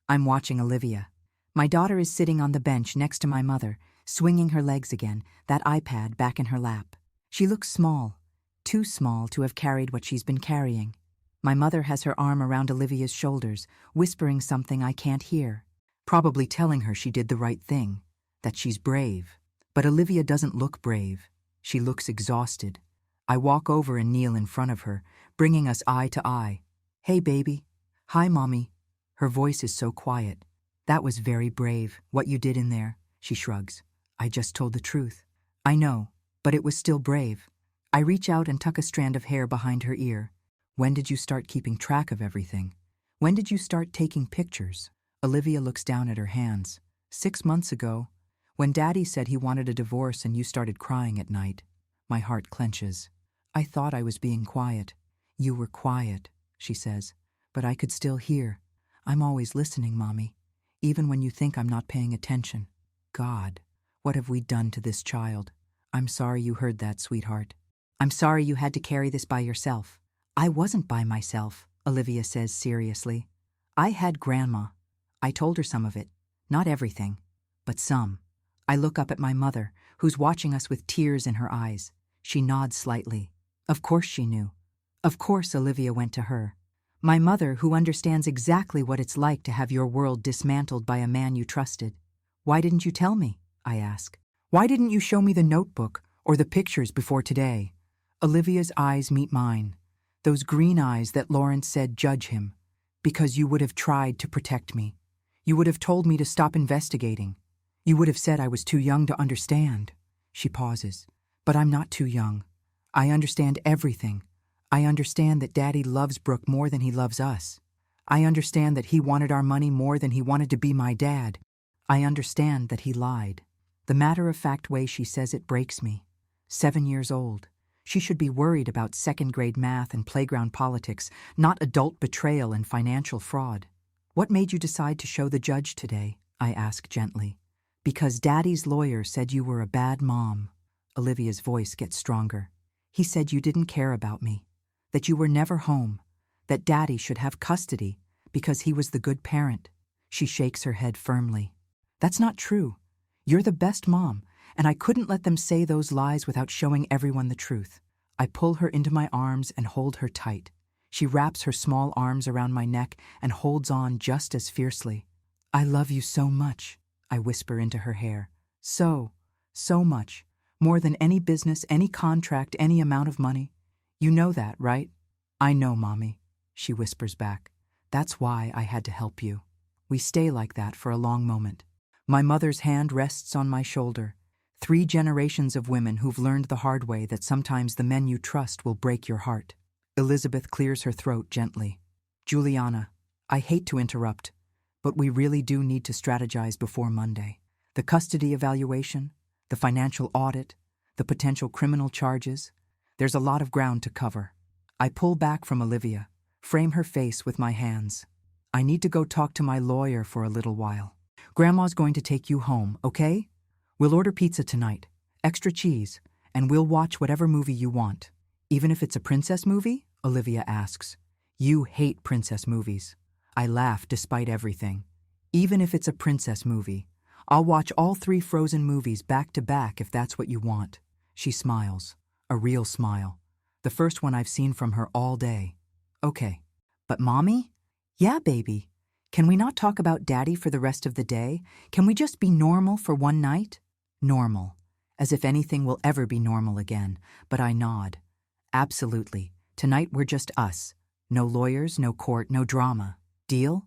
I'm watching Olivia. My daughter is sitting on the bench next to my mother, swinging her legs again, that iPad back in her lap. She looks small, too small to have carried what she's been carrying. My mother has her arm around Olivia's shoulders, whispering something I can't hear, probably telling her she did the right thing, that she's brave. But Olivia doesn't look brave. She looks exhausted. I walk over and kneel in front of her, bringing us eye to eye. Hey, baby. Hi, Mommy. Her voice is so quiet. That was very brave, what you did in there, she shrugs. I just told the truth. I know, but it was still brave. I reach out and tuck a strand of hair behind her ear. When did you start keeping track of everything? When did you start taking pictures? Olivia looks down at her hands. 6 months ago, when Daddy said he wanted a divorce and you started crying at night. My heart clenches. I thought I was being quiet. You were quiet, she says, but I could still hear. I'm always listening, Mommy, even when you think I'm not paying attention. God, what have we done to this child? I'm sorry you heard that, sweetheart. I'm sorry you had to carry this by yourself. I wasn't by myself, Olivia says seriously. I had Grandma. I told her some of it. Not everything, but some. I look up at my mother, who's watching us with tears in her eyes. She nods slightly. Of course she knew. Of course Olivia went to her. My mother, who understands exactly what it's like to have your world dismantled by a man you trusted. Why didn't you tell me? I ask. Why didn't you show me the notebook or the pictures before today? Olivia's eyes meet mine. Those green eyes that Lawrence said judge him. Because you would have tried to protect me. You would have told me to stop investigating. You would have said I was too young to understand. She pauses. But I'm not too young. I understand everything. I understand that Daddy loves Brooke more than he loves us. I understand that he wanted our money more than he wanted to be my dad. I understand that he lied. The matter-of-fact way she says it breaks me. 7 years old. She should be worried about second-grade math and playground politics, not adult betrayal and financial fraud. What made you decide to show the judge today? I ask gently. Because Daddy's lawyer said you were a bad mom. Olivia's voice gets stronger. He said you didn't care about me, that you were never home, that Daddy should have custody because he was the good parent. She shakes her head firmly. That's not true. You're the best mom, and I couldn't let them say those lies without showing everyone the truth. I pull her into my arms and hold her tight. She wraps her small arms around my neck and holds on just as fiercely. I love you so much, I whisper into her hair. So much. More than any business, any contract, any amount of money. You know that, right? I know, Mommy, she whispers back. That's why I had to help you. We stay like that for a long moment. My mother's hand rests on my shoulder. 3 generations of women who've learned the hard way that sometimes the men you trust will break your heart. Elizabeth clears her throat gently. Juliana, I hate to interrupt, but we really do need to strategize before Monday. The custody evaluation, the financial audit, the potential criminal charges. There's a lot of ground to cover. I pull back from Olivia, frame her face with my hands. I need to go talk to my lawyer for a little while. Grandma's going to take you home, okay? We'll order pizza tonight, extra cheese, and we'll watch whatever movie you want. Even if it's a princess movie? Olivia asks. You hate princess movies. I laugh despite everything. Even if it's a princess movie, I'll watch all 3 Frozen movies back to back if that's what you want. She smiles. A real smile. The first one I've seen from her all day. Okay. But Mommy? Yeah, baby. Can we not talk about Daddy for the rest of the day? Can we just be normal for one night? Normal. As if anything will ever be normal again. But I nod. Absolutely. Tonight we're just us. No lawyers, no court, no drama. Deal?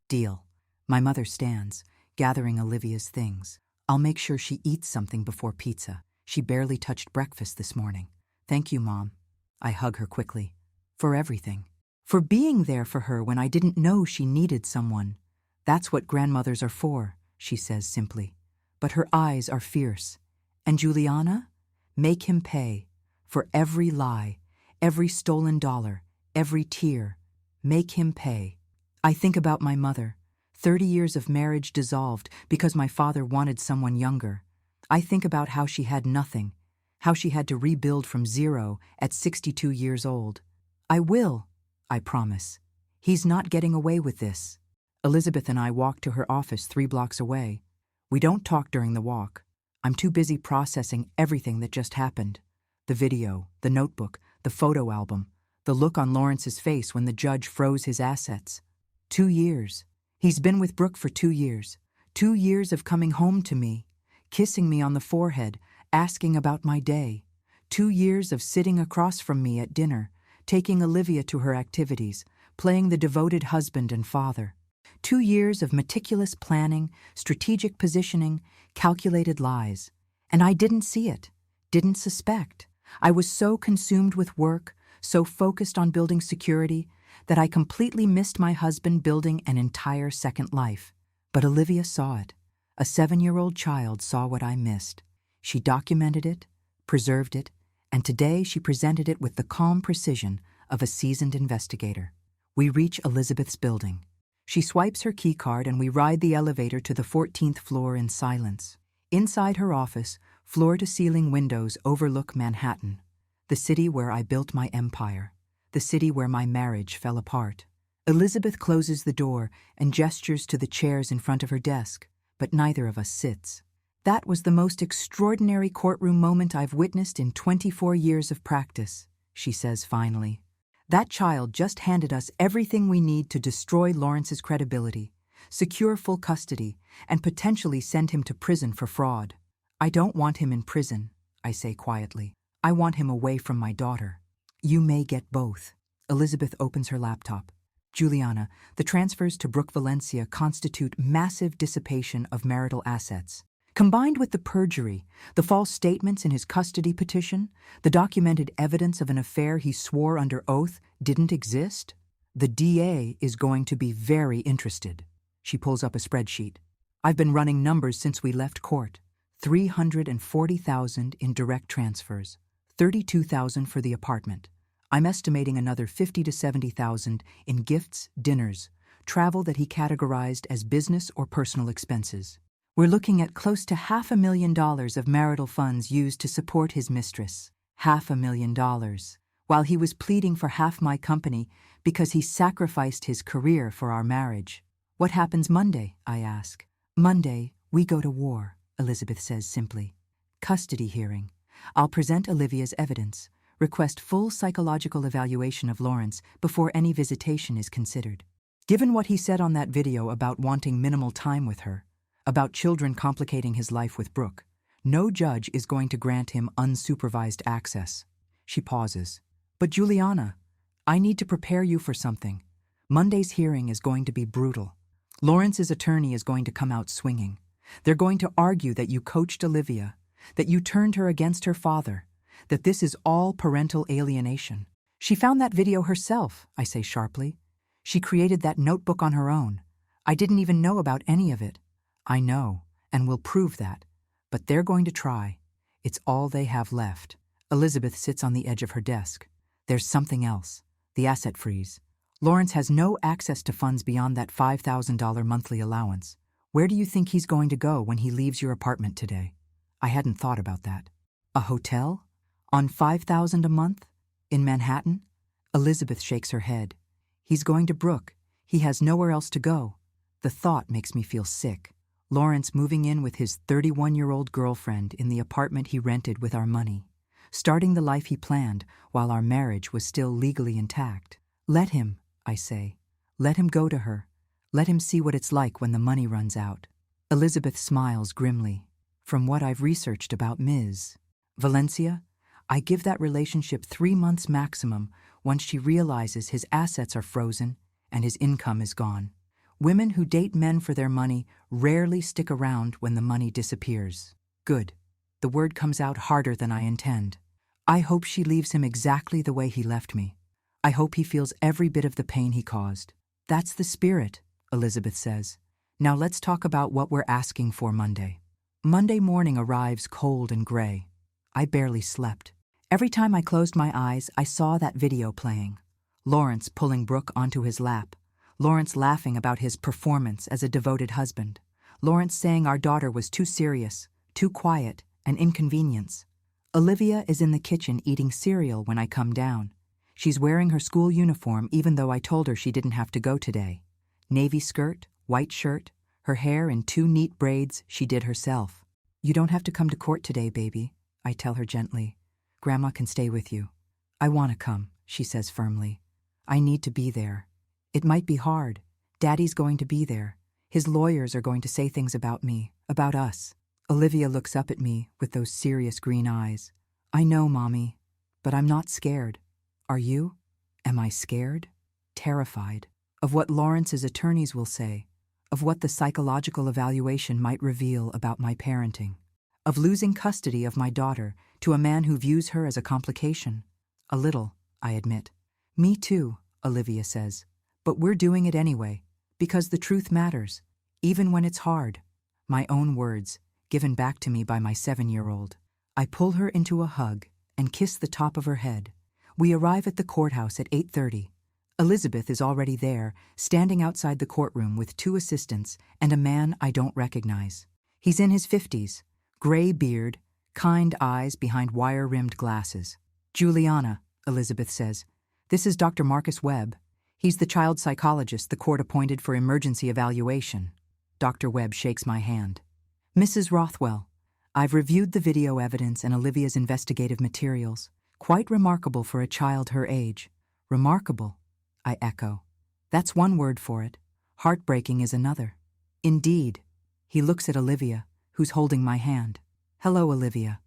Deal. My mother stands, gathering Olivia's things. I'll make sure she eats something before pizza. She barely touched breakfast this morning. Thank you, Mom. I hug her quickly. For everything. For being there for her when I didn't know she needed someone. That's what grandmothers are for, she says simply. But her eyes are fierce. And Juliana? Make him pay. For every lie, every stolen dollar, every tear. Make him pay. I think about my mother. 30 years of marriage dissolved because my father wanted someone younger. I think about how she had nothing, how she had to rebuild from zero at 62 years old. I will, I promise. He's not getting away with this. Elizabeth and I walk to her office 3 blocks away. We don't talk during the walk. I'm too busy processing everything that just happened. The video, the notebook, the photo album, the look on Lawrence's face when the judge froze his assets. 2 years. He's been with Brooke for 2 years. 2 years of coming home to me, kissing me on the forehead, asking about my day. 2 years of sitting across from me at dinner, taking Olivia to her activities, playing the devoted husband and father. 2 years of meticulous planning, strategic positioning, calculated lies. And I didn't see it, didn't suspect. I was so consumed with work, so focused on building security, that I completely missed my husband building an entire second life. But Olivia saw it. A 7-year-old child saw what I missed. She documented it, preserved it, and today she presented it with the calm precision of a seasoned investigator. We reach Elizabeth's building. She swipes her key card and we ride the elevator to the 14th floor in silence. Inside her office, floor-to-ceiling windows overlook Manhattan, the city where I built my empire, the city where my marriage fell apart. Elizabeth closes the door and gestures to the chairs in front of her desk, but neither of us sits. That was the most extraordinary courtroom moment I've witnessed in 24 years of practice, she says finally. That child just handed us everything we need to destroy Lawrence's credibility, secure full custody, and potentially send him to prison for fraud. I don't want him in prison, I say quietly. I want him away from my daughter. You may get both. Elizabeth opens her laptop. Juliana, the transfers to Brooke Valencia constitute massive dissipation of marital assets. Combined with the perjury, the false statements in his custody petition, the documented evidence of an affair he swore under oath didn't exist, the DA is going to be very interested. She pulls up a spreadsheet. I've been running numbers since we left court. 340,000 in direct transfers, 32,000 for the apartment. I'm estimating another 50 to 70,000 in gifts, dinners, travel that he categorized as business or personal expenses. We're looking at close to $500,000 of marital funds used to support his mistress. $500,000, while he was pleading for half my company because he sacrificed his career for our marriage. What happens Monday? I ask. Monday, we go to war, Elizabeth says simply. Custody hearing. I'll present Olivia's evidence, request full psychological evaluation of Lawrence before any visitation is considered. Given what he said on that video about wanting minimal time with her, about children complicating his life with Brooke, no judge is going to grant him unsupervised access. She pauses. But Juliana, I need to prepare you for something. Monday's hearing is going to be brutal. Lawrence's attorney is going to come out swinging. They're going to argue that you coached Olivia, that you turned her against her father, that this is all parental alienation. She found that video herself, I say sharply. She created that notebook on her own. I didn't even know about any of it. I know, and will prove that. But they're going to try. It's all they have left. Elizabeth sits on the edge of her desk. There's something else. The asset freeze. Lawrence has no access to funds beyond that $5,000 monthly allowance. Where do you think he's going to go when he leaves your apartment today? I hadn't thought about that. A hotel? On $5,000 a month? In Manhattan? Elizabeth shakes her head. He's going to Brooke. He has nowhere else to go. The thought makes me feel sick. Lawrence moving in with his 31-year-old girlfriend in the apartment he rented with our money. Starting the life he planned while our marriage was still legally intact. Let him, I say. Let him go to her. Let him see what it's like when the money runs out. Elizabeth smiles grimly. From what I've researched about Ms. Valencia, I give that relationship 3 months maximum once she realizes his assets are frozen and his income is gone. Women who date men for their money rarely stick around when the money disappears. Good. The word comes out harder than I intend. I hope she leaves him exactly the way he left me. I hope he feels every bit of the pain he caused. That's the spirit, Elizabeth says. Now let's talk about what we're asking for Monday. Monday morning arrives cold and gray. I barely slept. Every time I closed my eyes, I saw that video playing. Lawrence pulling Brooke onto his lap. Lawrence laughing about his performance as a devoted husband. Lawrence saying our daughter was too serious, too quiet, an inconvenience. Olivia is in the kitchen eating cereal when I come down. She's wearing her school uniform even though I told her she didn't have to go today. Navy skirt, white shirt, her hair in 2 neat braids she did herself. You don't have to come to court today, baby, I tell her gently. Grandma can stay with you. I want to come, she says firmly. I need to be there. It might be hard. Daddy's going to be there. His lawyers are going to say things about me, about us. Olivia looks up at me with those serious green eyes. I know, Mommy, but I'm not scared. Are you? Am I scared? Terrified. Of what Lawrence's attorneys will say. Of what the psychological evaluation might reveal about my parenting. Of losing custody of my daughter to a man who views her as a complication. A little, I admit. Me too, Olivia says. But we're doing it anyway, because the truth matters, even when it's hard. My own words, given back to me by my 7-year-old. I pull her into a hug and kiss the top of her head. We arrive at the courthouse at 8:30. Elizabeth is already there, standing outside the courtroom with 2 assistants and a man I don't recognize. He's in his 50s, gray beard, kind eyes behind wire-rimmed glasses. Juliana, Elizabeth says. This is Dr. Marcus Webb. He's the child psychologist the court appointed for emergency evaluation. Dr. Webb shakes my hand. Mrs. Rothwell, I've reviewed the video evidence and Olivia's investigative materials. Quite remarkable for a child her age. Remarkable, I echo. That's one word for it. Heartbreaking is another. Indeed. He looks at Olivia, who's holding my hand. Hello, Olivia.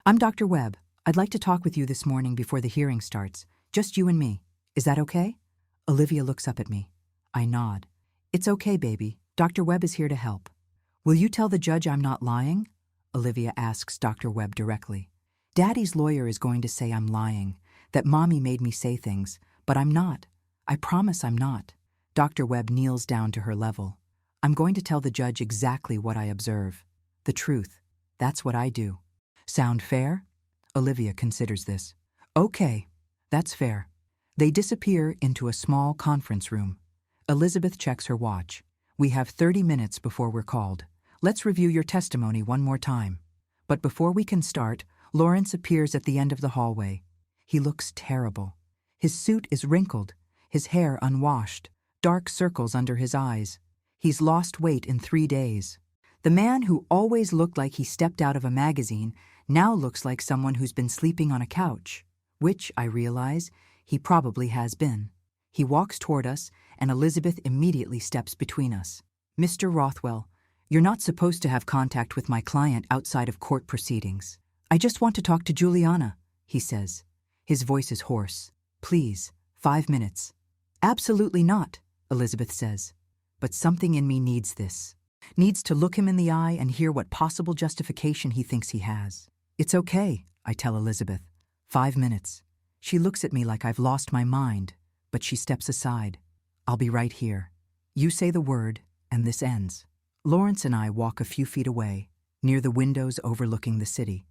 I'm Dr. Webb. I'd like to talk with you this morning before the hearing starts. Just you and me. Is that okay? Olivia looks up at me. I nod. It's okay, baby. Dr. Webb is here to help. Will you tell the judge I'm not lying? Olivia asks Dr. Webb directly. Daddy's lawyer is going to say I'm lying, that Mommy made me say things, but I'm not. I promise I'm not. Dr. Webb kneels down to her level. I'm going to tell the judge exactly what I observe. The truth. That's what I do. Sound fair? Olivia considers this. Okay, that's fair. They disappear into a small conference room. Elizabeth checks her watch. We have 30 minutes before we're called. Let's review your testimony one more time. But before we can start, Lawrence appears at the end of the hallway. He looks terrible. His suit is wrinkled, his hair unwashed, dark circles under his eyes. He's lost weight in 3 days. The man who always looked like he stepped out of a magazine now looks like someone who's been sleeping on a couch, which, I realize, he probably has been. He walks toward us, and Elizabeth immediately steps between us. Mr. Rothwell, you're not supposed to have contact with my client outside of court proceedings. I just want to talk to Juliana, he says. His voice is hoarse. Please, 5 minutes. Absolutely not, Elizabeth says. But something in me needs this. Needs to look him in the eye and hear what possible justification he thinks he has. It's okay, I tell Elizabeth. 5 minutes. She looks at me like I've lost my mind, but she steps aside. I'll be right here. You say the word, and this ends. Lawrence and I walk a few feet away, near the windows overlooking the city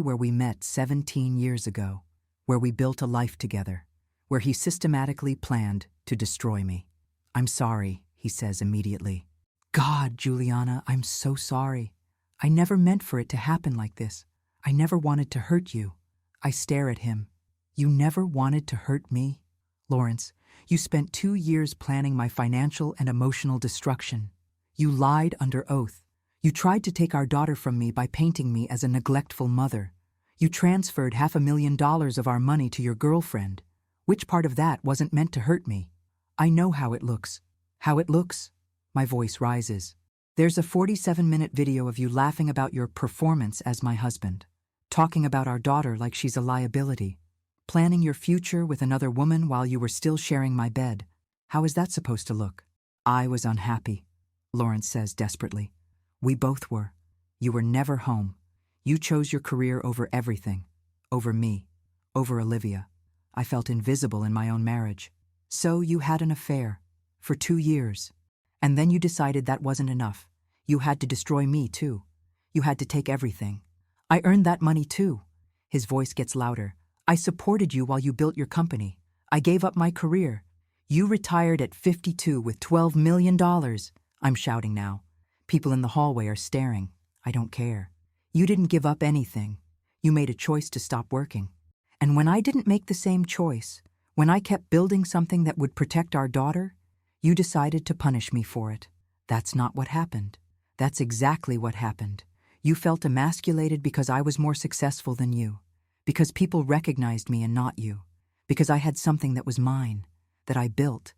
where we met 17 years ago, where we built a life together, where he systematically planned to destroy me. I'm sorry, he says immediately. God, Juliana, I'm so sorry. I never meant for it to happen like this. I never wanted to hurt you. I stare at him. You never wanted to hurt me? Lawrence, you spent 2 years planning my financial and emotional destruction. You lied under oath. You tried to take our daughter from me by painting me as a neglectful mother. You transferred $500,000 of our money to your girlfriend. Which part of that wasn't meant to hurt me? I know how it looks. How it looks? My voice rises. There's a 47-minute video of you laughing about your performance as my husband, talking about our daughter like she's a liability, planning your future with another woman while you were still sharing my bed. How is that supposed to look? I was unhappy, Lawrence says desperately. We both were. You were never home. You chose your career over everything. Over me. Over Olivia. I felt invisible in my own marriage. So you had an affair. For 2 years. And then you decided that wasn't enough. You had to destroy me too. You had to take everything. I earned that money too. His voice gets louder. I supported you while you built your company. I gave up my career. You retired at 52 with $12 million. I'm shouting now. People in the hallway are staring. I don't care. You didn't give up anything. You made a choice to stop working. And when I didn't make the same choice, when I kept building something that would protect our daughter, you decided to punish me for it. That's not what happened. That's exactly what happened. You felt emasculated because I was more successful than you, because people recognized me and not you, because I had something that was mine, that I built,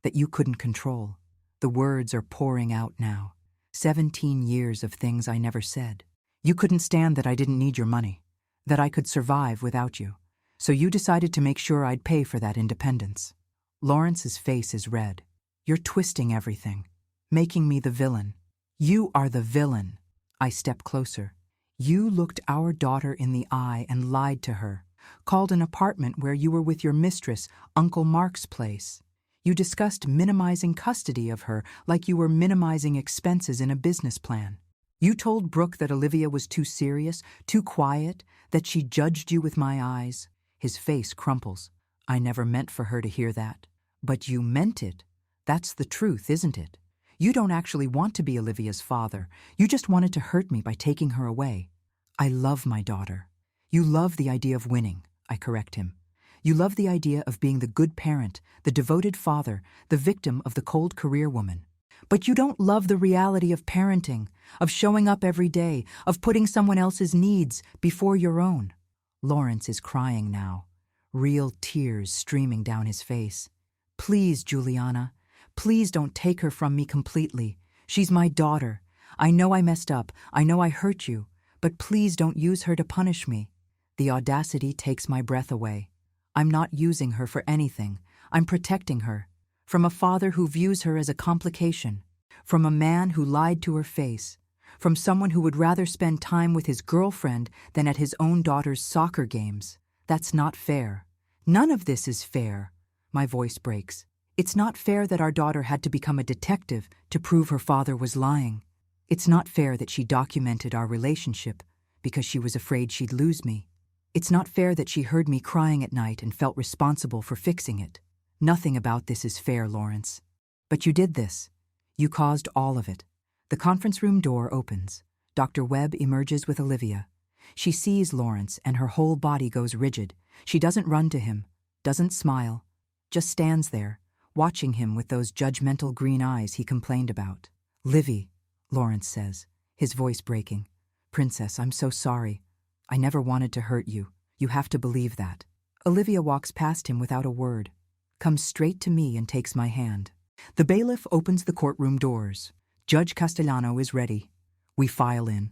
that you couldn't control. The words are pouring out now. 17 years of things I never said. You couldn't stand that I didn't need your money, that I could survive without you. So you decided to make sure I'd pay for that independence. Lawrence's face is red. You're twisting everything, making me the villain. You are the villain. I step closer. You looked our daughter in the eye and lied to her, called an apartment where you were with your mistress, Uncle Mark's place. You discussed minimizing custody of her like you were minimizing expenses in a business plan. You told Brooke that Olivia was too serious, too quiet, that she judged you with my eyes. His face crumples. I never meant for her to hear that. But you meant it. That's the truth, isn't it? You don't actually want to be Olivia's father. You just wanted to hurt me by taking her away. I love my daughter. You love the idea of winning, I correct him. You love the idea of being the good parent, the devoted father, the victim of the cold career woman. But you don't love the reality of parenting, of showing up every day, of putting someone else's needs before your own. Lawrence is crying now, real tears streaming down his face. Please, Juliana, please don't take her from me completely. She's my daughter. I know I messed up. I know I hurt you. But please don't use her to punish me. The audacity takes my breath away. I'm not using her for anything. I'm protecting her. From a father who views her as a complication. From a man who lied to her face. From someone who would rather spend time with his girlfriend than at his own daughter's soccer games. That's not fair. None of this is fair. My voice breaks. It's not fair that our daughter had to become a detective to prove her father was lying. It's not fair that she documented our relationship because she was afraid she'd lose me. It's not fair that she heard me crying at night and felt responsible for fixing it. Nothing about this is fair, Lawrence. But you did this. You caused all of it. The conference room door opens. Dr. Webb emerges with Olivia. She sees Lawrence and her whole body goes rigid. She doesn't run to him, doesn't smile, just stands there, watching him with those judgmental green eyes he complained about. Livy, Lawrence says, his voice breaking. Princess, I'm so sorry. I never wanted to hurt you. You have to believe that. Olivia walks past him without a word, comes straight to me and takes my hand. The bailiff opens the courtroom doors. Judge Castellano is ready. We file in.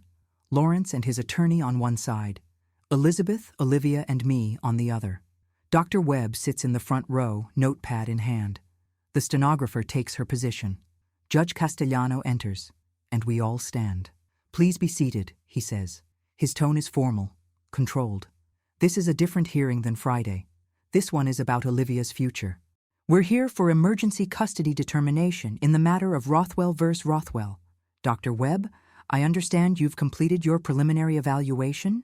Lawrence and his attorney on one side. Elizabeth, Olivia, and me on the other. Dr. Webb sits in the front row, notepad in hand. The stenographer takes her position. Judge Castellano enters, and we all stand. Please be seated, he says. His tone is formal, controlled. This is a different hearing than Friday. This one is about Olivia's future. We're here for emergency custody determination in the matter of Rothwell vs. Rothwell. Dr. Webb, I understand you've completed your preliminary evaluation?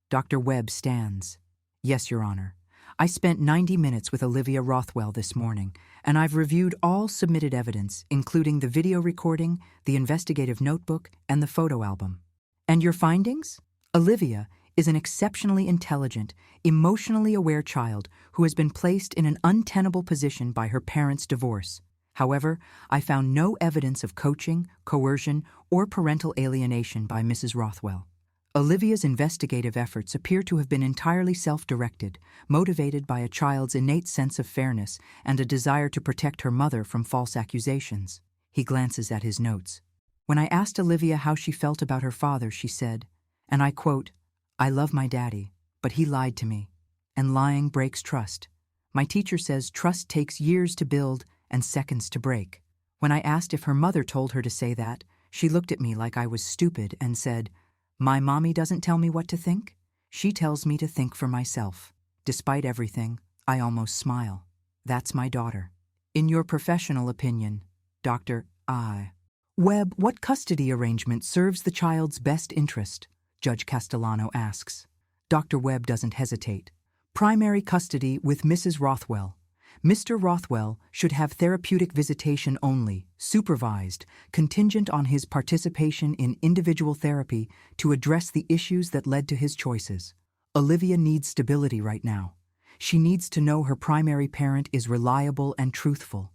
Dr. Webb stands. Yes, Your Honor. I spent 90 minutes with Olivia Rothwell this morning, and I've reviewed all submitted evidence, including the video recording, the investigative notebook, and the photo album. And your findings? Olivia is an exceptionally intelligent, emotionally aware child who has been placed in an untenable position by her parents' divorce. However, I found no evidence of coaching, coercion, or parental alienation by Mrs. Rothwell. Olivia's investigative efforts appear to have been entirely self-directed, motivated by a child's innate sense of fairness and a desire to protect her mother from false accusations. He glances at his notes. When I asked Olivia how she felt about her father, she said, and I quote, "I love my daddy, but he lied to me. And lying breaks trust. My teacher says trust takes years to build and seconds to break." When I asked if her mother told her to say that, she looked at me like I was stupid and said, "My mommy doesn't tell me what to think. She tells me to think for myself." Despite everything, I almost smile. That's my daughter. In your professional opinion, Dr. I. Webb, what custody arrangement serves the child's best interest? Judge Castellano asks. Dr. Webb doesn't hesitate. Primary custody with Mrs. Rothwell. Mr. Rothwell should have therapeutic visitation only, supervised, contingent on his participation in individual therapy to address the issues that led to his choices. Olivia needs stability right now. She needs to know her primary parent is reliable and truthful.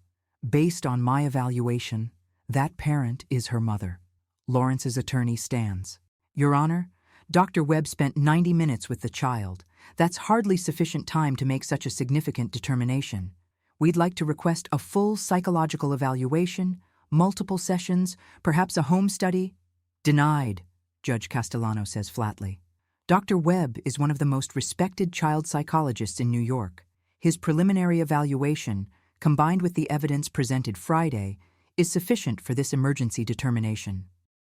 Based on my evaluation, that parent is her mother. Lawrence's attorney stands. Your Honor, Dr. Webb spent 90 minutes with the child. That's hardly sufficient time to make such a significant determination. We'd like to request a full psychological evaluation, multiple sessions, perhaps a home study. Denied, Judge Castellano says flatly. Dr. Webb is one of the most respected child psychologists in New York. His preliminary evaluation, combined with the evidence presented Friday, is sufficient for this emergency determination.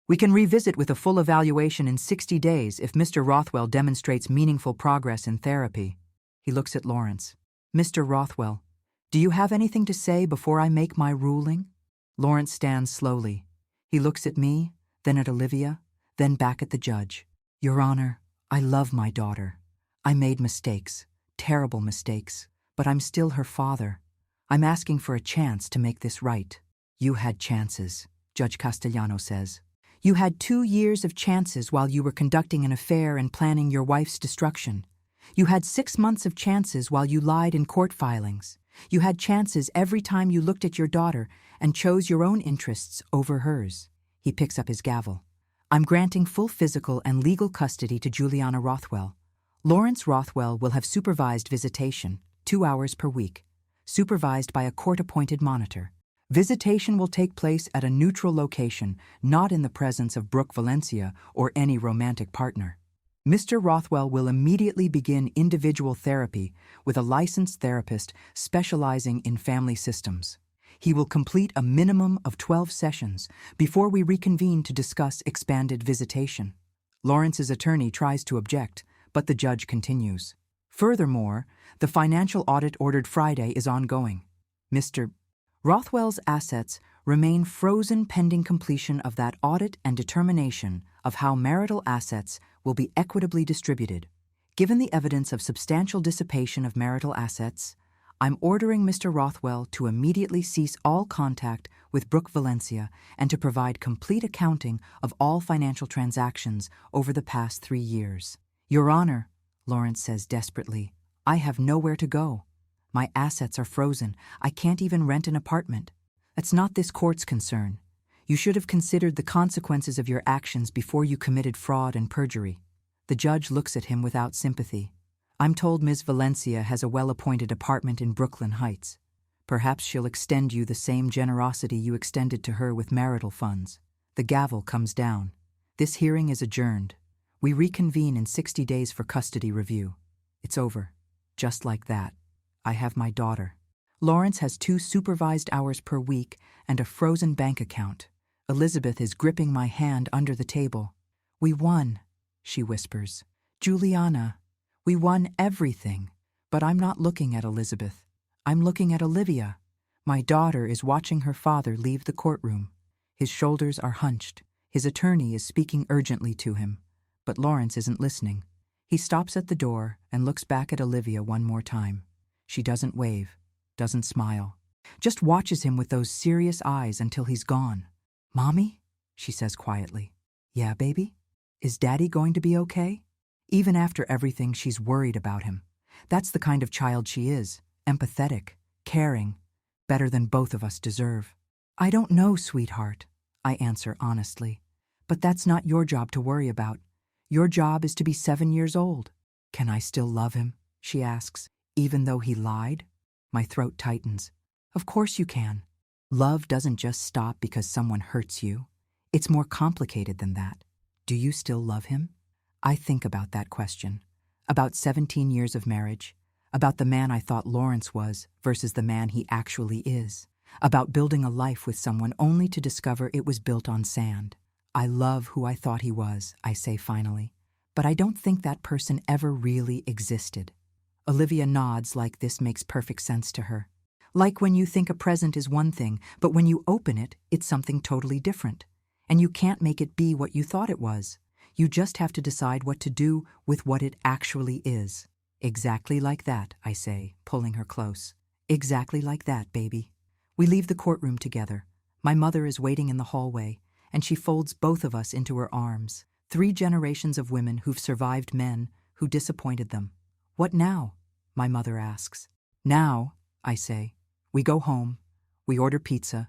We can revisit with a full evaluation in 60 days if Mr. Rothwell demonstrates meaningful progress in therapy. He looks at Lawrence. Mr. Rothwell, do you have anything to say before I make my ruling? Lawrence stands slowly. He looks at me, then at Olivia, then back at the judge. Your Honor, I love my daughter. I made mistakes, terrible mistakes, but I'm still her father. I'm asking for a chance to make this right. You had chances, Judge Castellano says. You had 2 years of chances while you were conducting an affair and planning your wife's destruction. You had 6 months of chances while you lied in court filings. You had chances every time you looked at your daughter and chose your own interests over hers. He picks up his gavel. I'm granting full physical and legal custody to Juliana Rothwell. Lawrence Rothwell will have supervised visitation, 2 hours per week, supervised by a court-appointed monitor. Visitation will take place at a neutral location, not in the presence of Brooke Valencia or any romantic partner. Mr. Rothwell will immediately begin individual therapy with a licensed therapist specializing in family systems. He will complete a minimum of 12 sessions before we reconvene to discuss expanded visitation. Lawrence's attorney tries to object, but the judge continues. Furthermore, the financial audit ordered Friday is ongoing. Mr. Rothwell's assets remain frozen pending completion of that audit and determination of how marital assets will be equitably distributed. Given the evidence of substantial dissipation of marital assets, I'm ordering Mr. Rothwell to immediately cease all contact with Brooke Valencia and to provide complete accounting of all financial transactions over the past 3 years. Your Honor, Lawrence says desperately, I have nowhere to go. My assets are frozen. I can't even rent an apartment. That's not this court's concern. You should have considered the consequences of your actions before you committed fraud and perjury. The judge looks at him without sympathy. I'm told Ms. Valencia has a well-appointed apartment in Brooklyn Heights. Perhaps she'll extend you the same generosity you extended to her with marital funds. The gavel comes down. This hearing is adjourned. We reconvene in 60 days for custody review. It's over. Just like that. I have my daughter. Lawrence has 2 supervised hours per week and a frozen bank account. Elizabeth is gripping my hand under the table. We won, she whispers. Juliana, we won everything. But I'm not looking at Elizabeth. I'm looking at Olivia. My daughter is watching her father leave the courtroom. His shoulders are hunched. His attorney is speaking urgently to him. But Lawrence isn't listening. He stops at the door and looks back at Olivia one more time. She doesn't wave, doesn't smile, just watches him with those serious eyes until he's gone. Mommy? She says quietly. Yeah, baby? Is Daddy going to be okay? Even after everything, she's worried about him. That's the kind of child she is, empathetic, caring, better than both of us deserve. I don't know, sweetheart, I answer honestly. But that's not your job to worry about. Your job is to be 7 years old. Can I still love him? She asks. Even though he lied? My throat tightens. Of course you can. Love doesn't just stop because someone hurts you. It's more complicated than that. Do you still love him? I think about that question. About 17 years of marriage. About the man I thought Lawrence was versus the man he actually is. About building a life with someone only to discover it was built on sand. I love who I thought he was, I say finally. But I don't think that person ever really existed. Olivia nods like this makes perfect sense to her. Like when you think a present is one thing, but when you open it, it's something totally different. And you can't make it be what you thought it was. You just have to decide what to do with what it actually is. Exactly like that, I say, pulling her close. Exactly like that, baby. We leave the courtroom together. My mother is waiting in the hallway, and she folds both of us into her arms. 3 generations of women who've survived men who disappointed them. What now? My mother asks. Now, I say, we go home, we order pizza,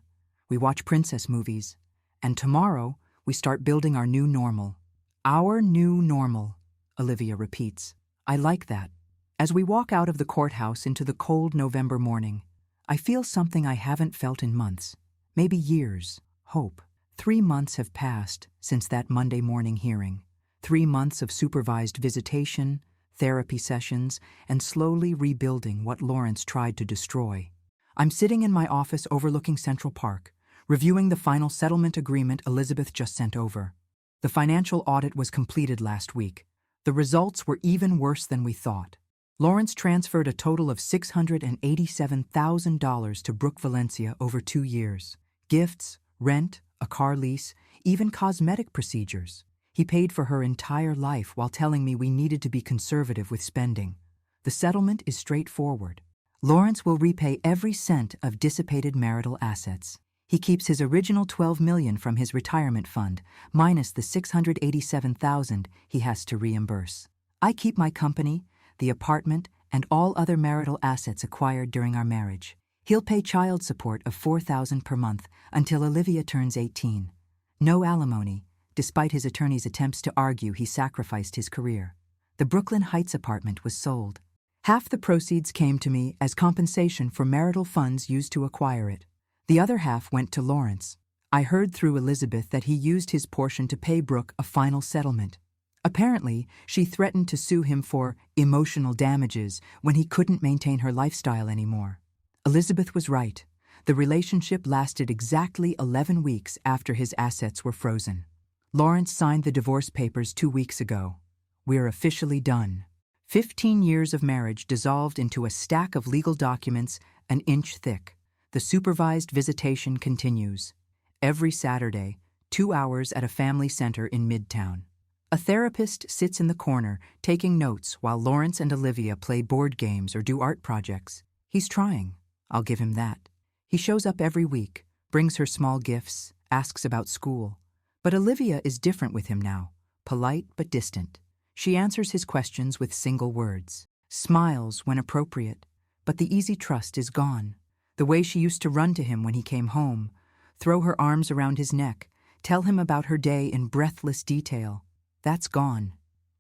we watch princess movies, and tomorrow we start building our new normal. Our new normal, Olivia repeats. I like that. As we walk out of the courthouse into the cold November morning, I feel something I haven't felt in months, maybe years, hope. 3 months have passed since that Monday morning hearing. 3 months of supervised visitation, therapy sessions, and slowly rebuilding what Lawrence tried to destroy. I'm sitting in my office overlooking Central Park, reviewing the final settlement agreement Elizabeth just sent over. The financial audit was completed last week. The results were even worse than we thought. Lawrence transferred a total of $687,000 to Brooke Valencia over 2 years. Gifts, rent, a car lease, even cosmetic procedures. He paid for her entire life while telling me we needed to be conservative with spending. The settlement is straightforward. Lawrence will repay every cent of dissipated marital assets. He keeps his original $12 million from his retirement fund, minus the $687,000 he has to reimburse. I keep my company, the apartment, and all other marital assets acquired during our marriage. He'll pay child support of $4,000 per month until Olivia turns 18. No alimony, despite his attorney's attempts to argue he sacrificed his career. The Brooklyn Heights apartment was sold. Half the proceeds came to me as compensation for marital funds used to acquire it. The other half went to Lawrence. I heard through Elizabeth that he used his portion to pay Brooke a final settlement. Apparently, she threatened to sue him for emotional damages when he couldn't maintain her lifestyle anymore. Elizabeth was right. The relationship lasted exactly 11 weeks after his assets were frozen. Lawrence signed the divorce papers 2 weeks ago. We're officially done. 15 years of marriage dissolved into a stack of legal documents an inch thick. The supervised visitation continues. Every Saturday, 2 hours at a family center in Midtown. A therapist sits in the corner, taking notes while Lawrence and Olivia play board games or do art projects. He's trying. I'll give him that. He shows up every week, brings her small gifts, asks about school. But Olivia is different with him now, polite but distant. She answers his questions with single words, smiles when appropriate, but the easy trust is gone. The way she used to run to him when he came home, throw her arms around his neck, tell him about her day in breathless detail, that's gone.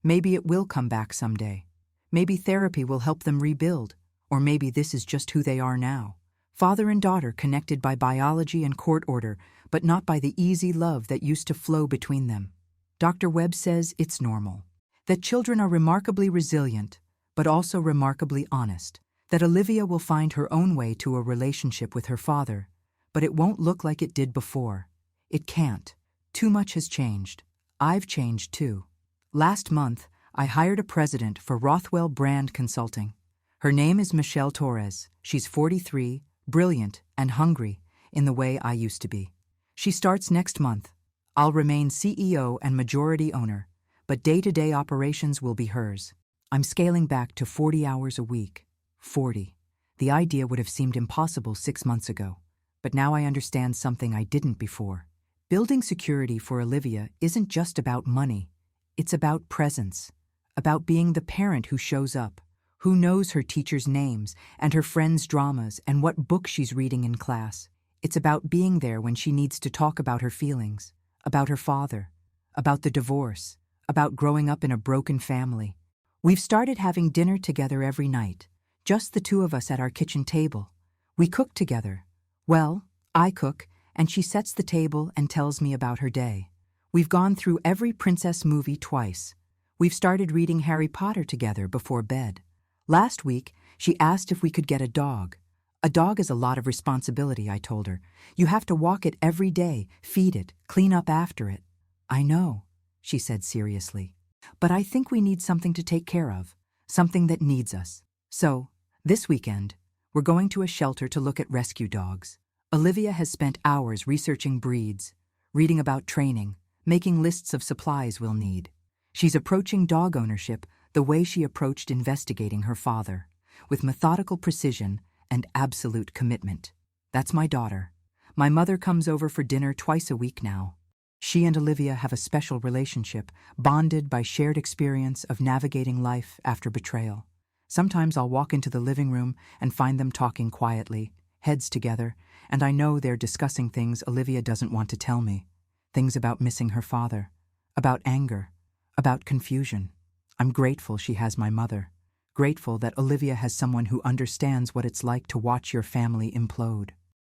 Maybe it will come back someday. Maybe therapy will help them rebuild, or maybe this is just who they are now. Father and daughter connected by biology and court order, but not by the easy love that used to flow between them. Dr. Webb says it's normal. That children are remarkably resilient, but also remarkably honest. That Olivia will find her own way to a relationship with her father, but it won't look like it did before. It can't. Too much has changed. I've changed too. Last month, I hired a president for Rothwell Brand Consulting. Her name is Michelle Torres. She's 43, brilliant, and hungry, in the way I used to be. She starts next month. I'll remain CEO and majority owner, but day-to-day operations will be hers. I'm scaling back to 40 hours a week. 40. The idea would have seemed impossible 6 months ago, but now I understand something I didn't before. Building security for Olivia isn't just about money. It's about presence. about being the parent who shows up, who knows her teachers' names and her friends' dramas and what book she's reading in class. It's about being there when she needs to talk about her feelings, about her father, about the divorce, about growing up in a broken family. We've started having dinner together every night, just the two of us at our kitchen table. We cook together. Well, I cook, and she sets the table and tells me about her day. We've gone through every princess movie twice. We've started reading Harry Potter together before bed. Last week, she asked if we could get a dog. A dog is a lot of responsibility, I told her. You have to walk it every day, feed it, clean up after it. I know, she said seriously. But I think we need something to take care of, something that needs us. So, this weekend, we're going to a shelter to look at rescue dogs. Olivia has spent hours researching breeds, reading about training, making lists of supplies we'll need. She's approaching dog ownership the way she approached investigating her father, with methodical precision and absolute commitment. That's my daughter. My mother comes over for dinner twice a week now. She and Olivia have a special relationship, bonded by shared experience of navigating life after betrayal. Sometimes I'll walk into the living room and find them talking quietly, heads together, and I know they're discussing things Olivia doesn't want to tell me. Things about missing her father, about anger, about confusion. I'm grateful she has my mother. Grateful that Olivia has someone who understands what it's like to watch your family implode.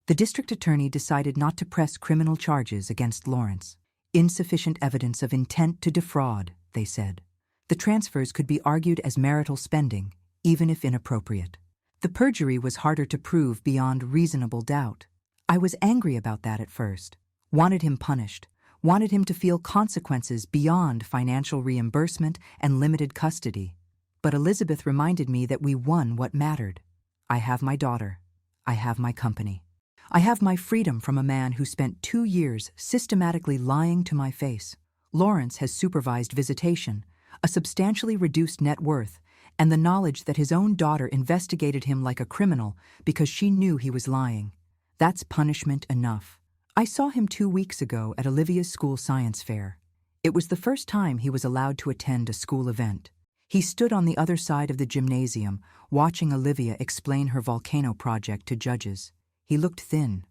The district attorney decided not to press criminal charges against Lawrence. Insufficient evidence of intent to defraud, they said. The transfers could be argued as marital spending, even if inappropriate. The perjury was harder to prove beyond reasonable doubt. I was angry about that at first. Wanted him punished. Wanted him to feel consequences beyond financial reimbursement and limited custody. But Elizabeth reminded me that we won what mattered. I have my daughter. I have my company. I have my freedom from a man who spent 2 years systematically lying to my face. Lawrence has supervised visitation, a substantially reduced net worth, and the knowledge that his own daughter investigated him like a criminal because she knew he was lying. That's punishment enough. I saw him 2 weeks ago at Olivia's school science fair. It was the first time he was allowed to attend a school event. He stood on the other side of the gymnasium, watching Olivia explain her volcano project to judges. He looked thin,